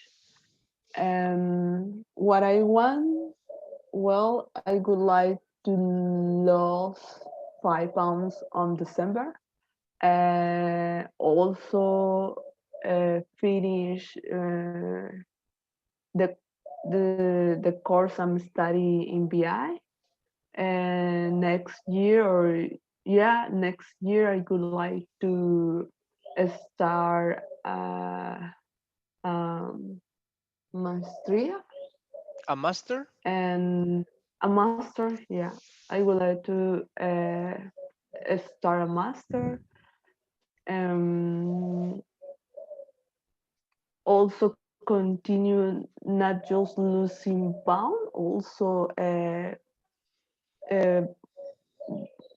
And what I want, well, I would like to lose 5 pounds on December, and also finish the the course I'm studying in BI. And next year, or yeah, next year I would like to start um, maestria A master? and a master. Yeah, I would like to start a master. Um, Also continue not just losing pound, also uh,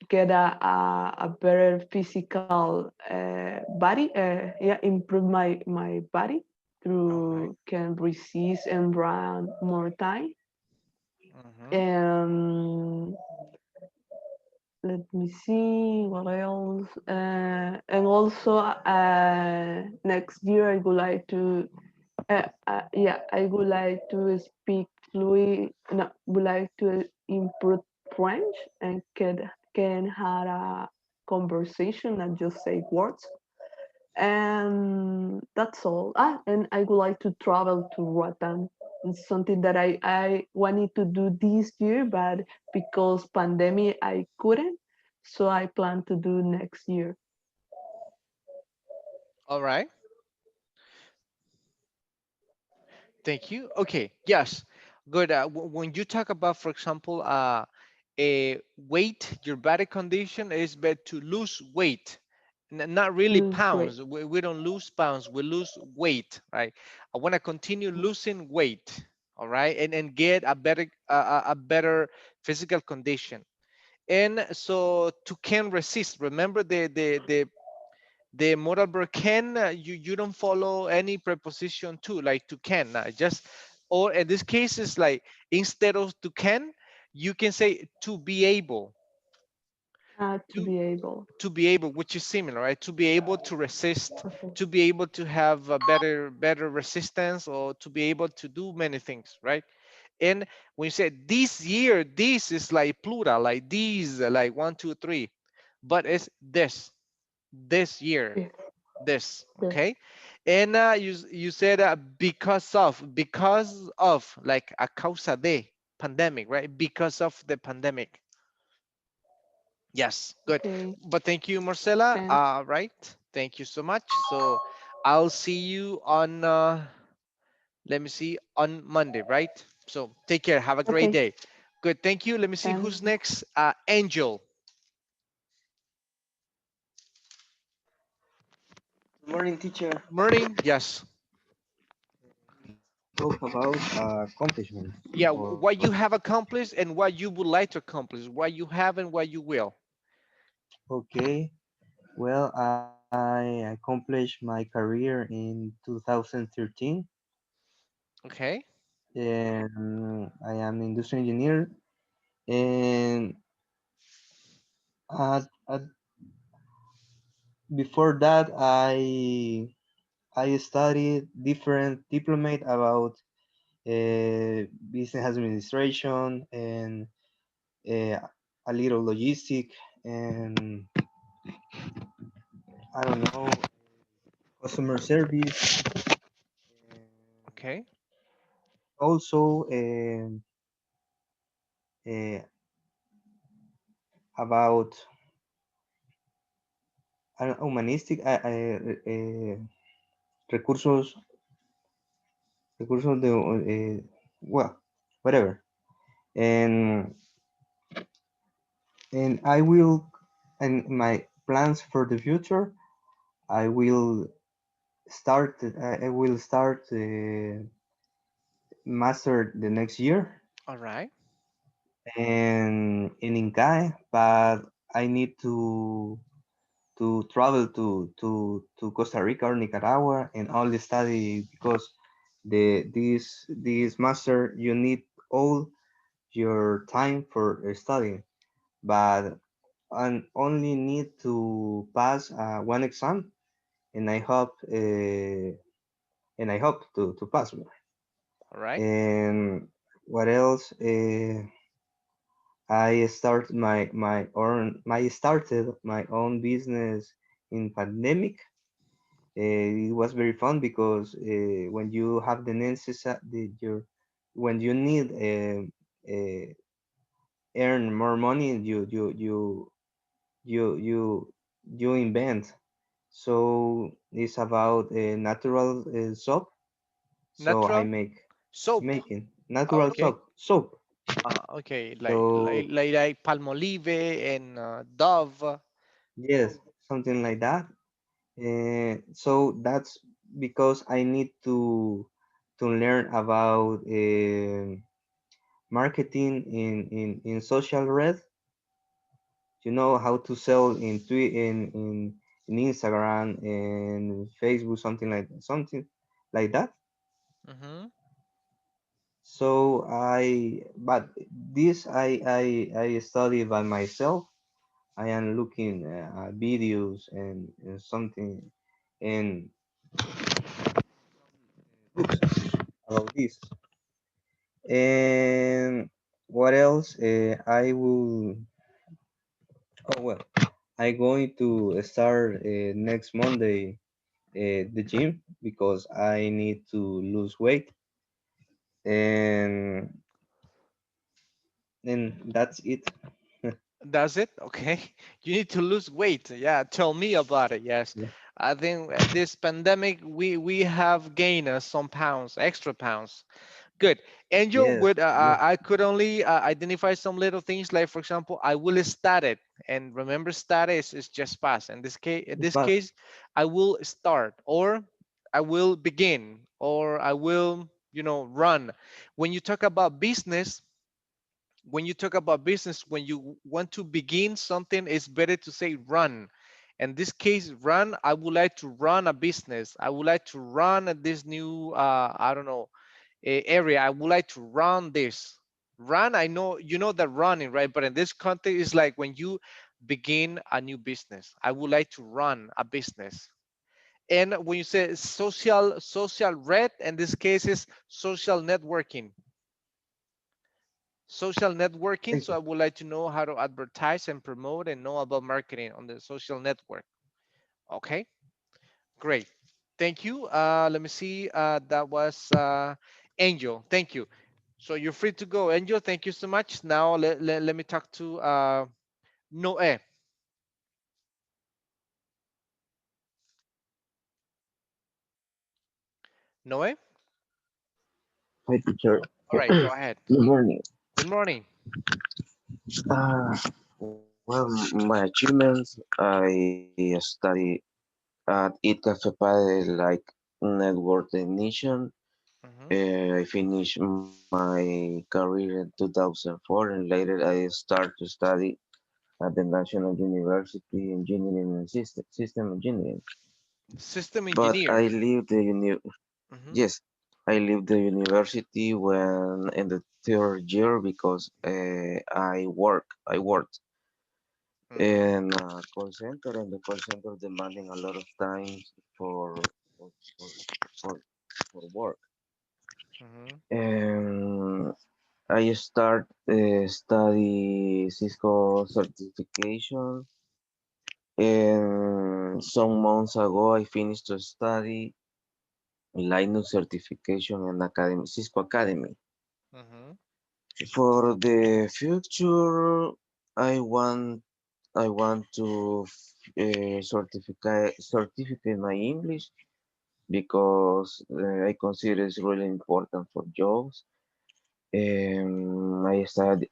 get a better physical body. Yeah, improve my body All right. through can resist and run more time. Mm-hmm. And let me see what else. And also next year I would like to yeah, I would like to speak fluent. No, would like to improve French and can have a conversation, not just say words. And that's all. And I would like to travel to Rotterdam. It's something that I wanted to do this year, but because pandemic I couldn't. So I plan to do next year. All right. Thank you. Okay. Yes. Good. When you talk about, for example, a weight, your body condition is better to lose weight. Not really lose weight. pounds. We don't lose pounds. We lose weight, right? I want to continue losing weight, all right, and get a better a better physical condition. And so to can resist. Remember the modal verb can. You don't follow any preposition to, like to can. Just, or in this case is like instead of to can, you can say to be able. To be able. To be able, which is similar, right? To be able to resist, Okay. to be able to have a better resistance, or to be able to do many things, right? And when you say this year, this is like plural, like these, like one, two, three, but it's this year, Yes. this, Yes. okay? And you said because of, like a causa de pandemic, right? Because of the pandemic. Yes, good. Okay. But thank you, Marcela. And Right. Thank you so much. So I'll see you on, let me see, on Monday, right? So take care. Have a great okay. day. Good. Thank you. Let me see And who's next. Angel. Good morning, teacher. Morning. Yes. We talk about accomplishments. Yeah. Or What you have accomplished and what you would like to accomplish. What you have and what you will. okay. Well, I accomplished my career in 2013, Okay. and I am industrial engineer. And at before that, I studied different diplomate about business administration and uh, a little logistic and I don't know customer service. And Okay. also uh, about humanistic recursos recursos de well whatever and I will and my plans for the future I will I will start master the next year All right. and in Incae, but I need to travel to Costa Rica or Nicaragua and only study because this master you need all your time for studying, but I only need to pass one exam, and I hope to pass one. All right. And what else? I started my started my own business in pandemic. It was very fun because when you have the necessary your when you need earn more money, you you invent. So it's about natural soap. So I Natural make soap. making natural Okay. soap. Okay, So like Palmolive and Dove. yes, something like that. So that's because I need to learn about marketing in social red. You know how to sell in in Instagram and Facebook, something like that. Mm-hmm. So but this I study by myself. I am looking videos and something and books about this. And what else? I will. Oh well, I going to start next Monday the gym because I need to lose weight, and that's it. Does it? Okay. You need to lose weight. Yeah, tell me about it. Yes. Yeah. I think this pandemic we have gained some pounds, extra pounds. Good. Angel, Yes, would yes, I could only identify some little things like, for example, I will start it, and remember, start is just past. In it's this past. case, I will start, or I will begin, or I will, run. When you talk about business, when you want to begin something, it's better to say run. In this case, run. I would like to run a business. I would like to run this new, I don't know, area. I would like to run this. Run, I know, that running, right? But in this context, it's like when you begin a new business. I would like to run a business. And when you say social red, in this case is social networking. Social networking. So I would like to know how to advertise and promote and know about marketing on the social network. Okay, great. Thank you. Let me see. That was Angel. Thank you. So you're free to go. Angel, thank you so much. Now let me talk to Noe. Noe? Hi, teacher. All right, go ahead. Good morning. Good morning. Well, my achievements, I study at IT Cafe Padre like network technician. Mhm. I finished my career in 2004 and later I started to study at the National University Engineering and System Engineering. System But I engineer. leave the Mhm. yes, I leave the university when in the third year because I worked Mhm. in a call center, and the call center demanding a lot of time for for for, for, for work. Mhm. And I start study Cisco certification. And some months ago, I finished to study Linux certification in Academy, Cisco Academy. Mhm. For the future, I want to certificate my English because I consider it's really important for jobs. I study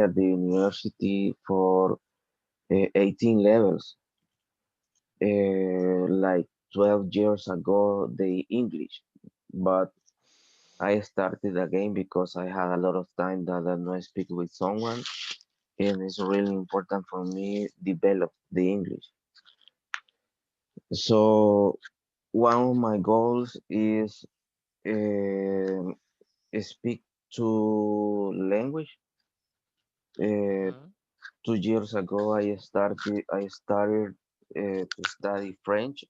at the university for 18 levels, like 12 years ago, the English, but I started again because I had a lot of time that I not speak with someone, and it's really important for me develop the English. So one of my goals is um speak two language. Uh, Mhm. 2 years ago, I started to study French.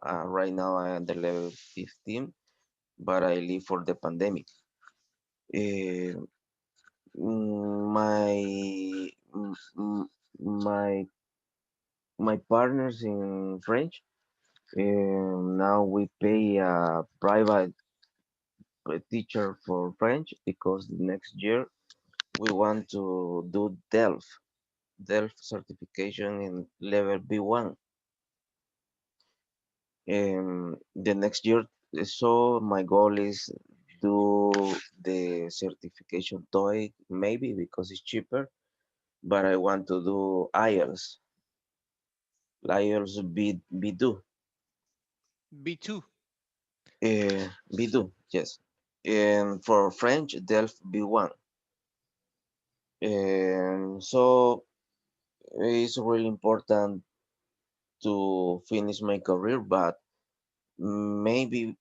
Right now, I am the level 15, but I leave for the pandemic. Uh, my m- my my partners in French. Now we pay a private teacher for French because next year we want to do DELF certification in level B1. The next year, so my goal is do the certification TOEIC maybe because it's cheaper, but I want to do IELTS B2, B2. B2, yes. And for French, DELF B1. So it's really important to finish my career, but maybe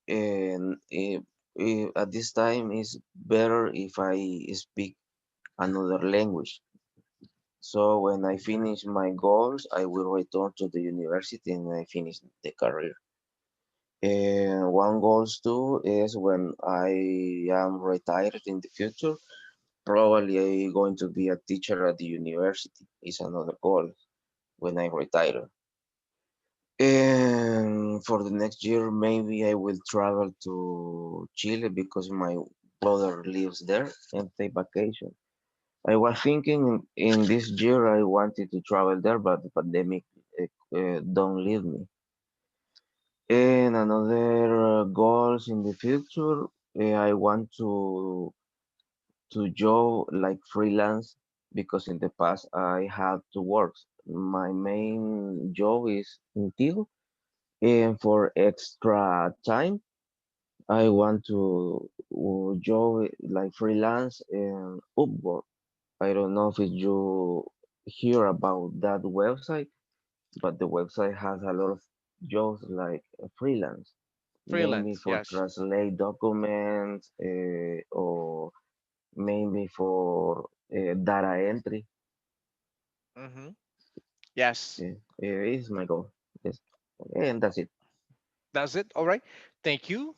at this time is better if I speak another language. So when I finish my goals, I will return to the university and I finish the career. And one goals too is when I am retired in the future, probably I going to be a teacher at the university. Is another goal when I retire. And for the next year, maybe I will travel to Chile because my brother lives there and take vacation. I was thinking in this year I wanted to travel there, but the pandemic don't leave me. And another goals in the future, I want to job like freelance because in the past I had to work. My main job is in Tigo, and for extra time, I want to job like freelance and Upwork. I don't know if you hear about that website, but the website has a lot of jobs like freelance, maybe Freelance, for yes. translate documents or maybe for data entry. Hmm. Yes, Is my goal. Yes, and that's it. that's it. All right. Thank you.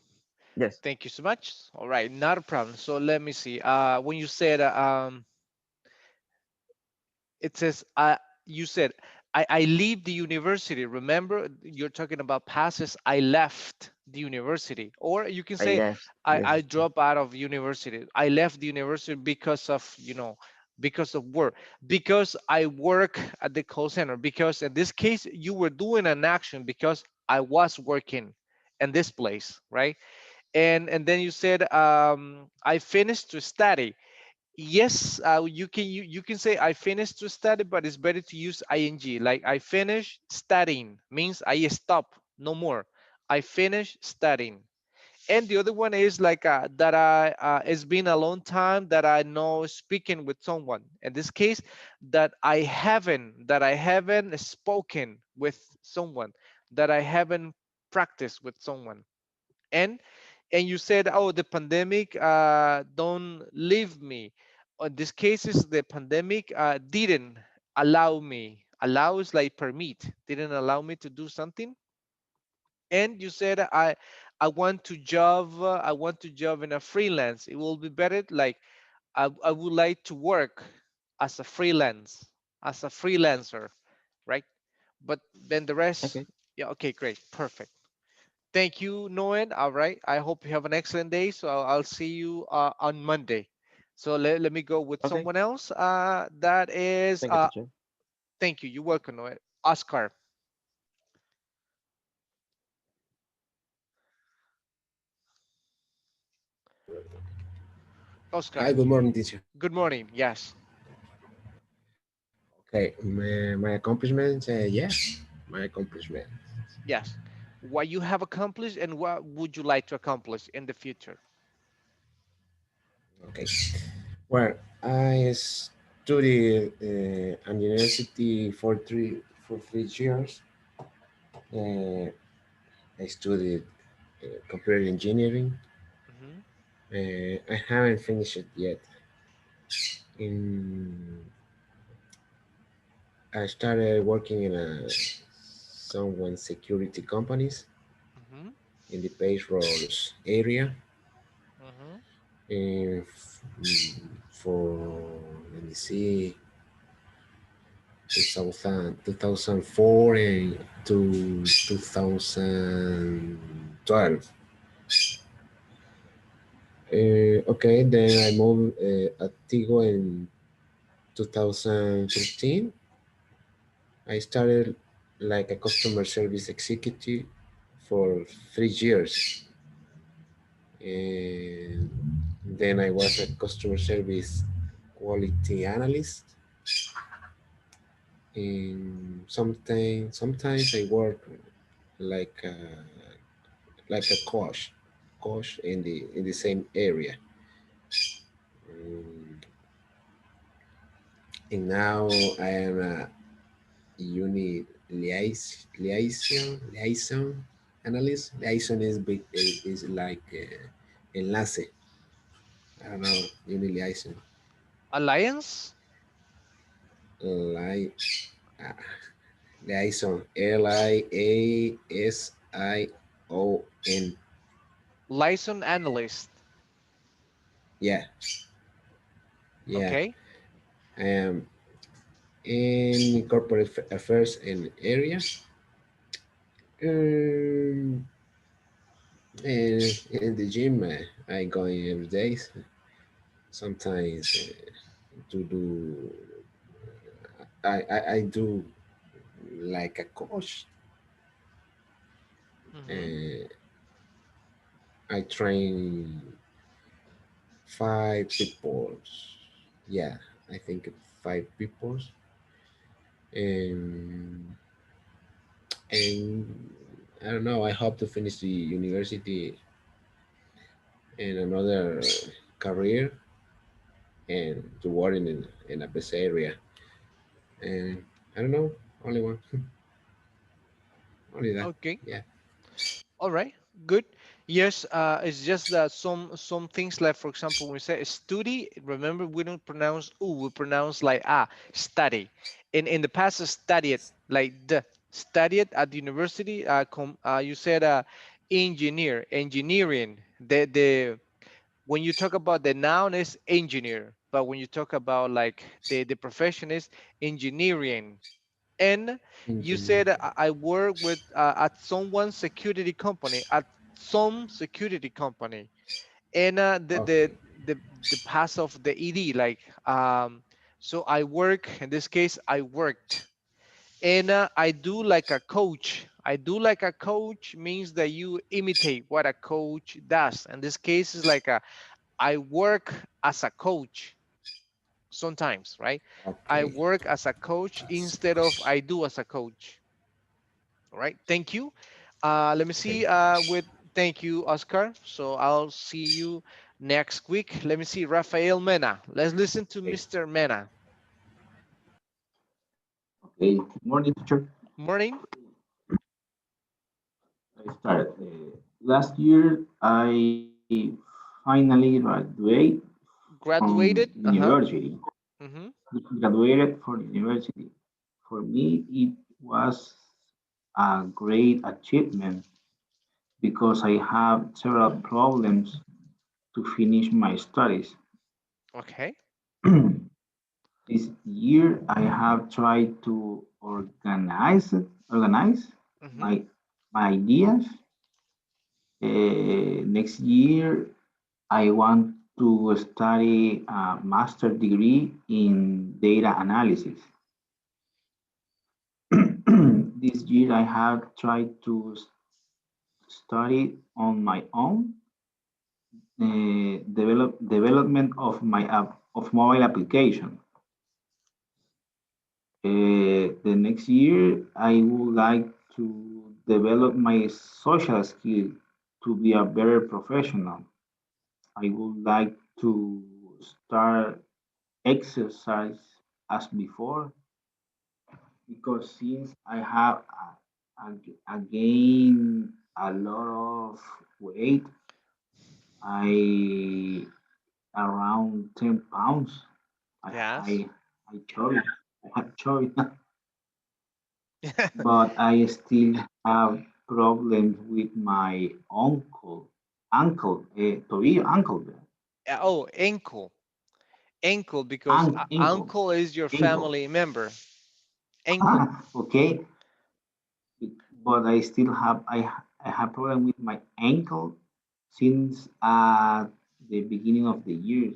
Yes, Thank you so much. All right, not a problem. So let me see. When you said it says you said I leave the university. Remember, you're talking about passes. I left the university, or you can I say left. I Yes, drop out of university. I left the university because of because of work, because I work at the call center, because in this case you were doing an action because I was working in this place, right? And then you said I finished to study. Yes, you can say I finished to study, but it's better to use ing. Like I finished studying means I stop, no more. I finished studying. And the other one is like that it's been a long time that I know speaking with someone. In this case, that I haven't spoken with someone, that I haven't practiced with someone. And you said, oh, the pandemic don't leave me. In this cases, the pandemic didn't allow me. Allow is like permit, didn't allow me to do something. And you said I want to job in a freelance. It will be better like I would like to work as a freelancer, right? But then the rest, okay, yeah, okay, great, perfect. Thank you, Noen. All right. I hope you have an excellent day. So I'll see you on Monday. So let me go with okay. someone else. That is, Thank you, teacher. thank you. You're welcome, Noen. Oscar. Oscar. Hi, good morning, teacher. Good morning. Yes. Okay, my accomplishments, yes, my accomplishment. Yes. What you have accomplished and what would you like to accomplish in the future? Okay, well, I studied at university for 3 years. Uh, I studied computer engineering. Hmm. I haven't finished it yet. In I started working in a someone security companies Hmm. in the payrolls area. Hmm. For let me see 2004 and to 2012. Okay, then I moved at Tigo in 2015. I started like a customer service executive for 3 years, and then I was a customer service quality analyst. And sometimes I work like a, like a coach in the same area. Mm, and now I am a uni liaison analyst. Liaison is big is like enlace. I don't know uni liaison Alliance? li, uh, liaison liaison. License analyst. Yeah, yeah. Okay. I am in corporate affairs and area. Um, and in the gym, I go in every day. Sometimes to do, I do like a coach. Hmm. Uh, I train. five people. Yeah, I think five people. And and I don't know. I hope to finish the university and another career and to work in a best area. And I don't know, only one, only that. Okay. Yeah. All right, good. Yes, it's just that some things like, for example, when we say study, remember we don't pronounce u, we pronounce like study. In the past, studied like the studied at the university. You said engineering. The when you talk about the noun is engineer, but when you talk about like the profession is engineering. And you Engineer. said I work with at someone's security company, at some security company, and Okay. the pass of the ed like so I work, in this case I worked, and I do like a coach. I do like a coach means that you imitate what a coach does. In this case is like a I work as a coach sometimes, right? I Okay. work as a coach That's instead of I do as a coach. All right, thank you. Let me okay. see with thank you, Oscar. So I'll see you next week. Let me see, Rafael Mena. Let's listen to Okay. Mr. Mena. Okay, morning, teacher. Morning. I started. Last year, I finally from Graduated. Uh-huh. university. Mm-hmm. Graduated from university. For me, it was a great achievement because I have several problems to finish my studies. Okay. This year, I have tried to organize Mm-hmm. my ideas. Next year, I want to study a master degree in data analysis. This year, I have tried to study on my own development of my app of mobile application. The next year, I would like to develop my social skill to be a better professional. I would like to start exercise as before because since I have gained a lot of weight, I around 10 pounds. I Yes. I I chubby. I have chubby, but I still have problems with my ankle, Oh, ankle. Ankle, because ankle, uncle is your ankle. family member. Ankle. Okay, but I still have I have problem with my ankle since the beginning of the year.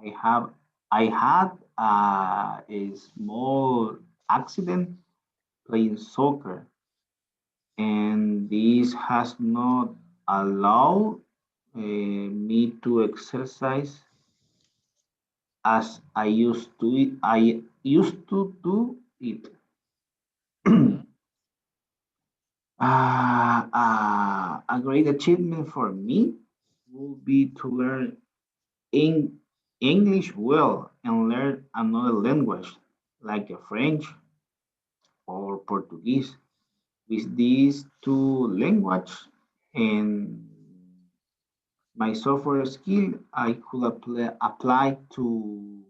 I have I had a small accident playing soccer, and this has not allowed me to exercise as I used to do it. Mm-hmm. A great achievement for me would be to learn English well and learn another language like a French or Portuguese. With these two languages and my software skill, I could apply to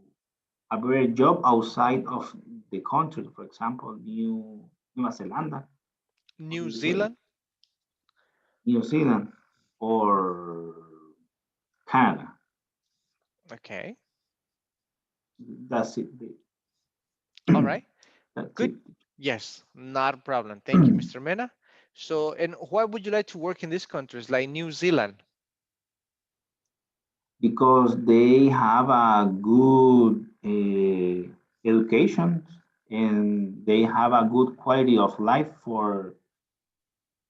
a better job outside of the country, for example, New Zealand, how do New you say, Zealand. New Zealand or Canada. Okay. That's it. All right. That's Good. it. Yes, not a problem. Thank you, Mr. Mena. So, and why would you like to work in these countries like New Zealand? Because they have a good education and they have a good quality of life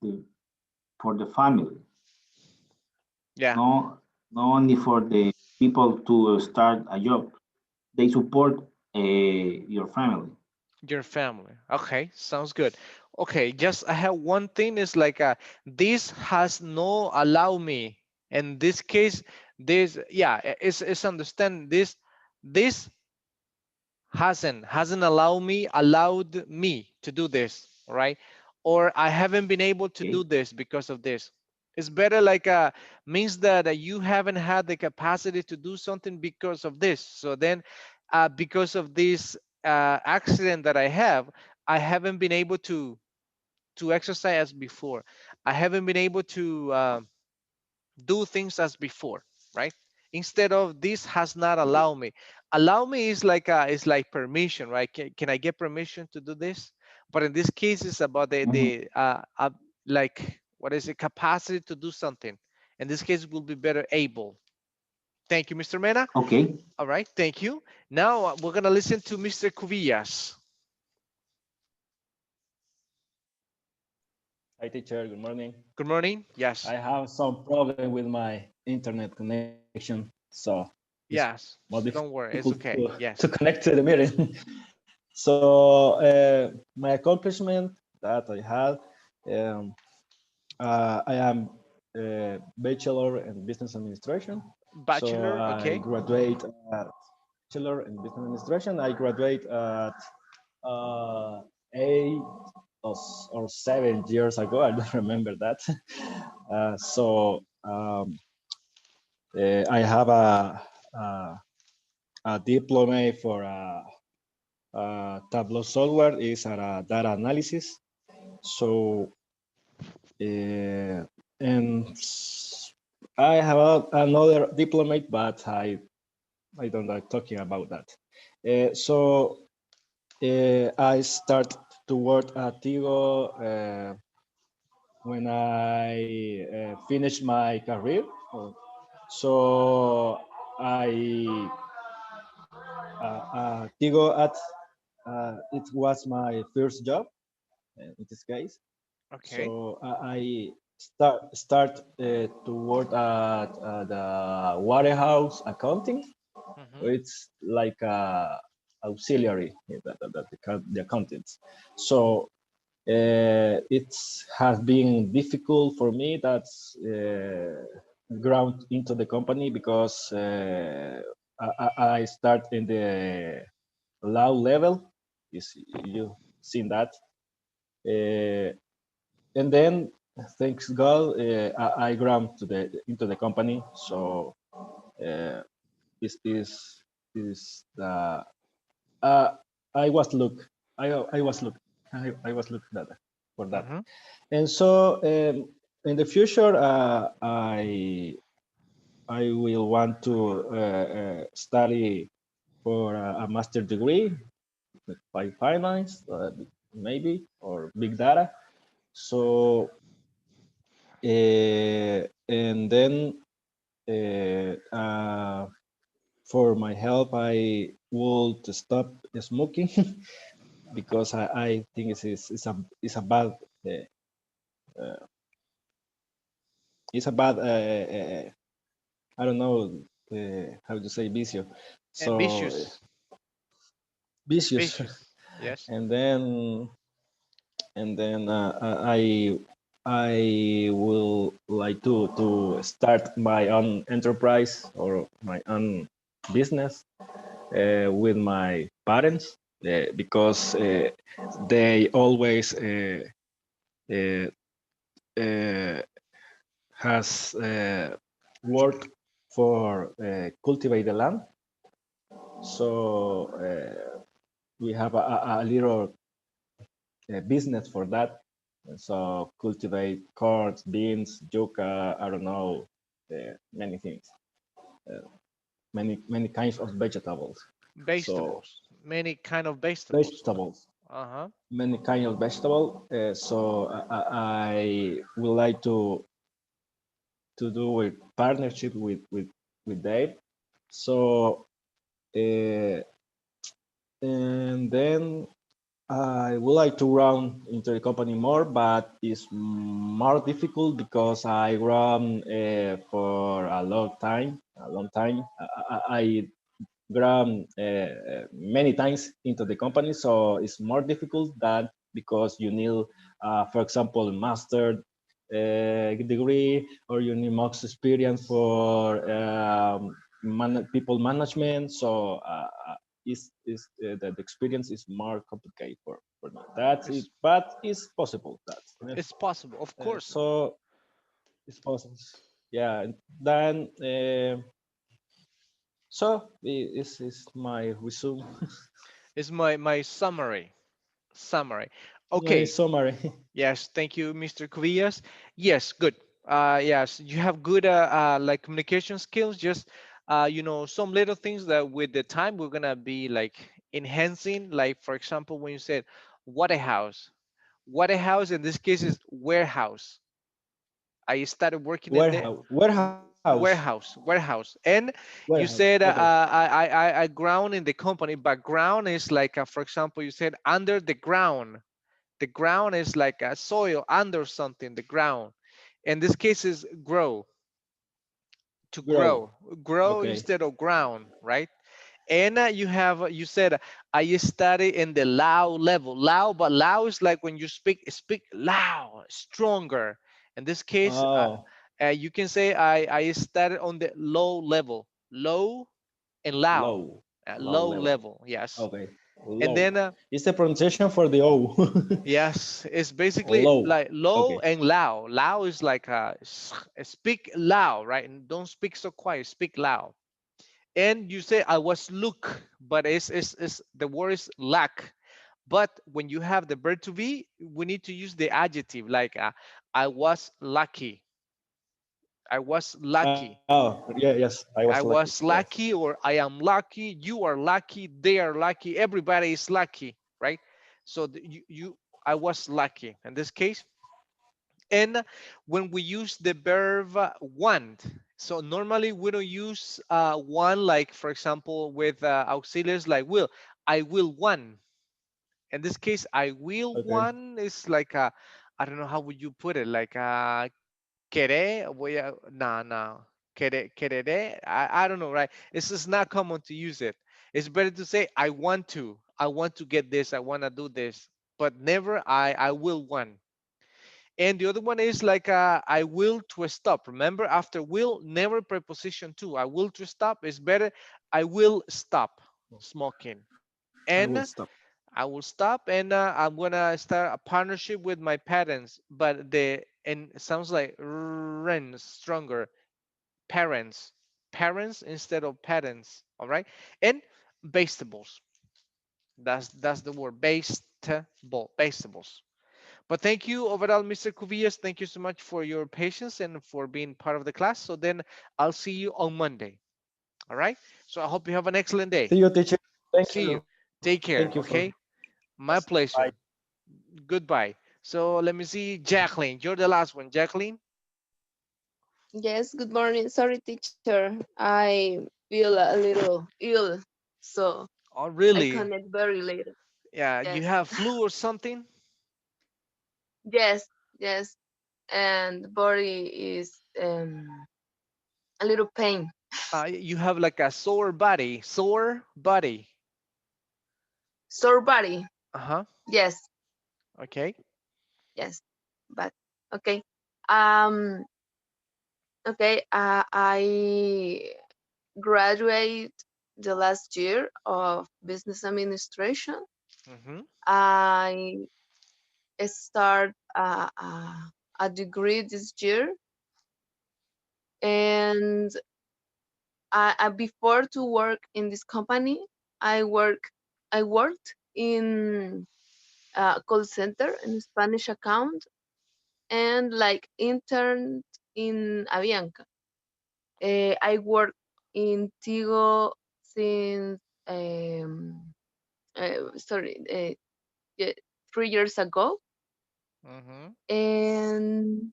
the for the family. Yeah. No, not only for the people to start a job. They support your family. Your family. Okay, sounds good. Okay, just I have one thing is like this has no allow me. In this case, this yeah, it's understand this allowed me to do this, right? Or I haven't been able to Okay. do this because of this. It's better like means that you haven't had the capacity to do something because of this. So then because of this accident that I haven't been able to exercise as before. I haven't been able to do things as before, right? Instead of this has not allowed me. Allow me is like permission, right? Can I get permission to do this? But in this case, it's about Mhm. the like what is it, capacity to do something. In this case, will be better able. Thank you, Mr. Mena. Okay. All right, thank you. Now we're gonna listen to Mr. Cubillas. Hi, teacher. Good morning. Good morning. Yes. I have some problem with my internet connection, so it's Yes. more difficult Don't worry. It's to okay. connect Yes. to the meeting. So my accomplishment that I had, um, I am a bachelor in business administration. So Bachelor. I Okay. graduate at bachelor in business administration. I graduate at uh, 8 or 7 years ago. I don't remember that. So I have a diploma for Tableau software is a data analysis. So and I have another diploma, but I don't like talking about that. So I start to work at Tigo when I finished my career. So I Tigo at it was my first job in this case. Okay. So I start to work at the warehouse accounting. Hmm. It's like auxiliary the accountants. So it has been difficult for me that's ground into the company because I start in the low level. You seen that, and then thanks God I ground to the into the company. So uh, is the uh, I was look I was look I was look that for that. Hmm. And so in the future, I will want to study for a master degree by finance, maybe, or big data. So and then for my help, I will to stop smoking because I think it's a bad uh, it's a bad I don't know how to say vicio. So Ambitious. vicious, Vicious. Yes. and then I will like to start my own enterprise or my own business with my parents because they always uh, uh, has worked for cultivate the land. So we have a little business for that. So cultivate corn, beans, yucca, I don't know, many things, uh, many kinds of vegetables. So Vegetables. Many kind of vegetables. vegetables, Uh-huh. many kind of vegetable. So I would like to do a partnership with Dave. So and then I would like to run into the company more, but it's more difficult because I run for a long time. a long time. I grown many times into the company, so it's more difficult than because you need, for example, master degree, or you need more experience for people management. So the experience is more complicated for me. That's it, It's but it's possible. That's it's possible, of course. so it's possible. Yeah, then so this is my resume. It's my summary. My Okay. summary. Yes, thank you, Mr. Cubillas. Yes, good. Yes, you have good like communication skills. Just some little things that with the time we're gonna be like enhancing. Like for example, when you said what a house in this case is warehouse. I started working in there. Warehouse. Warehouse, and you Warehouse. said Okay. I ground in the company, but ground is like for example, you said under the ground. The ground is like a soil under something, the ground. In this case is grow, to Grow. grow Okay. instead of ground, right? And you said I study in the loud level, loud, but loud is like when you speak loud, stronger. In this case, Oh, you can say I started on the low level, low and loud, low. Low low level. level, yes. Okay. And Low. then It's the pronunciation for the O. yes, it's basically Low. like low Okay. and loud. Loud is like speak loud, right? And don't speak so quiet, speak loud. And you say I was look, but it's the word is lack. But when you have the verb to be, we need to use the adjective like I was lucky. I was lucky. Oh, yeah, yes. I was I lucky. was Yes. lucky, or I am lucky, you are lucky, they are lucky, everybody is lucky, right? So I was lucky in this case. And when we use the verb want, so normally we don't use want like, for example, with auxiliaries like will. I will want. In this case, I will Okay. want is like I don't know how would you put it, like querer, no, no, quereré, I don't know, right? It's just not common to use it. It's better to say I want to get this, I want to do this, but never I will want. And the other one is like I will to stop. Remember, after will, never preposition to. I will to stop is better. I will stop smoking. I will And stop. I will stop, and I'm gonna start a partnership with my parents. But and it sounds like ren stronger. Parents, parents instead of parents. All right. And vegetables. That's the word. Vegetables. But thank you overall, Mr. Cubillas. Thank you so much for your patience and for being part of the class. So then I'll see you on Monday. All right. So I hope you have an excellent See day. you, teacher. Thank See you. you. Take Thank you care. for Okay. My yes. Bye. pleasure. Goodbye. So let me see. Jacqueline, you're the last one. Jacqueline. Yes, good morning. Sorry, teacher. I feel a little ill, so Oh, I really? connect very late. Yeah. You Yes, have flu or something? yes, yes. And the body is a little pain. You have like a sore body. Sore body. Sore body. Uh-huh. Yes, Okay. yes. But okay. Um, okay. I graduate the last year of business administration. Mm-hmm. I start a degree this year, and before to work in this company, I work I worked in a call center in Spanish account, and like intern in Avianca. I worked in Tigo since sorry, yeah, 3 years ago, Mm-hmm. and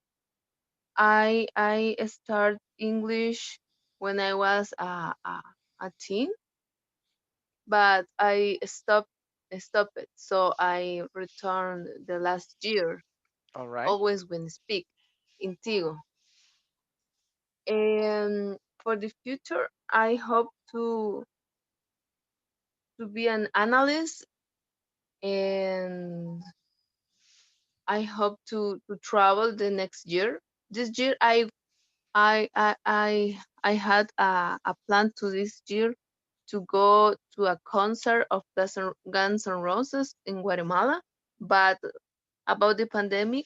I start English when I was a teen, but I stopped it. So I returned the last year, All right. always when speak in Tigo. And for the future, I hope to be an analyst, and I hope to travel the next year. This year, I had a plan to this year to go to a concert of Guns N' Roses in Guatemala, but about the pandemic,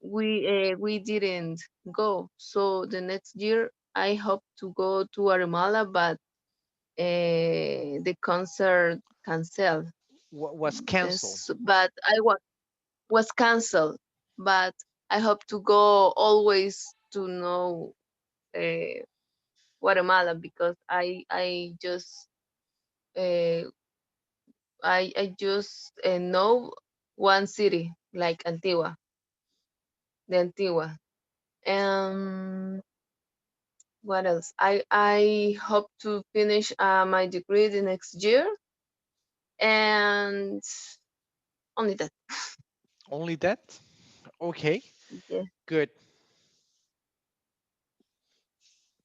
we didn't go. So the next year, I hope to go to Guatemala, but the concert canceled. Was canceled. But was canceled. But I hope to go always to know uh, Guatemala, because uh, I just know one city, like Antigua, the Antigua. And what else? I hope to finish my degree the next year, and only that. Only that? Okay, Yeah. good.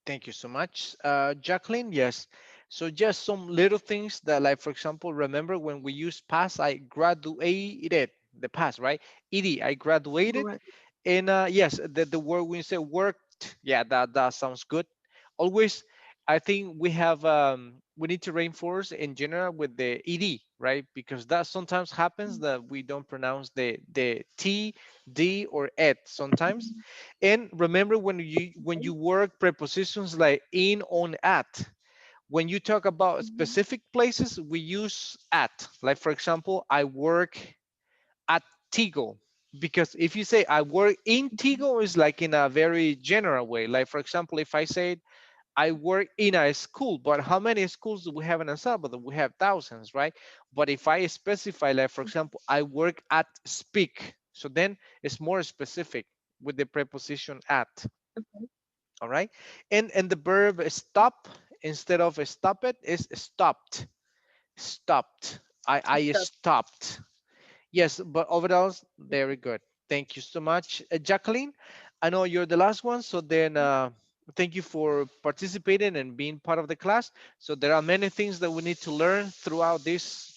Thank you so much, Jacqueline. Yes. So just some little things that, like, for example, remember when we use past, I graduated, the past, right? Ed, I graduated. Correct. And yes, the word when you say worked, yeah, that sounds good. Always, I think we need to reinforce in general with the ed, right? Because that sometimes happens that we don't pronounce the t, d, or et sometimes. And remember when you work prepositions like in, on, at. When you talk about specific places, we use at. Like for example, I work at Tigo. Because if you say I work in Tigo, is like in a very general way. Like for example, if I say I work in a school, but how many schools do we have in El Salvador? We have thousands, right? But if I specify, like for example, I work at Speak, so then it's more specific with the preposition at. All right, and the verb stop, instead of stop it, is stopped. Stopped. I Stop. stopped. Yes, but overall, very good. Thank you so much, Jacqueline. I know you're the last one, so then thank you for participating and being part of the class. So there are many things that we need to learn throughout this,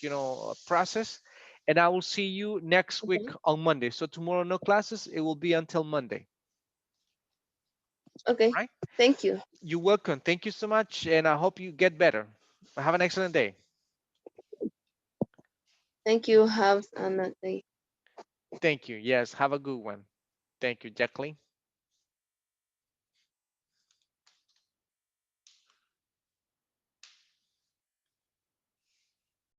process. And I will see you next week Okay. on Monday. So tomorrow, no classes. It will be until Monday. Okay. All right? Thank you. You're welcome. Thank you so much, and I hope you get better. Have an excellent day. Thank you. Have a nice day. Thank you. Yes, have a good one. Thank you, Jacqueline.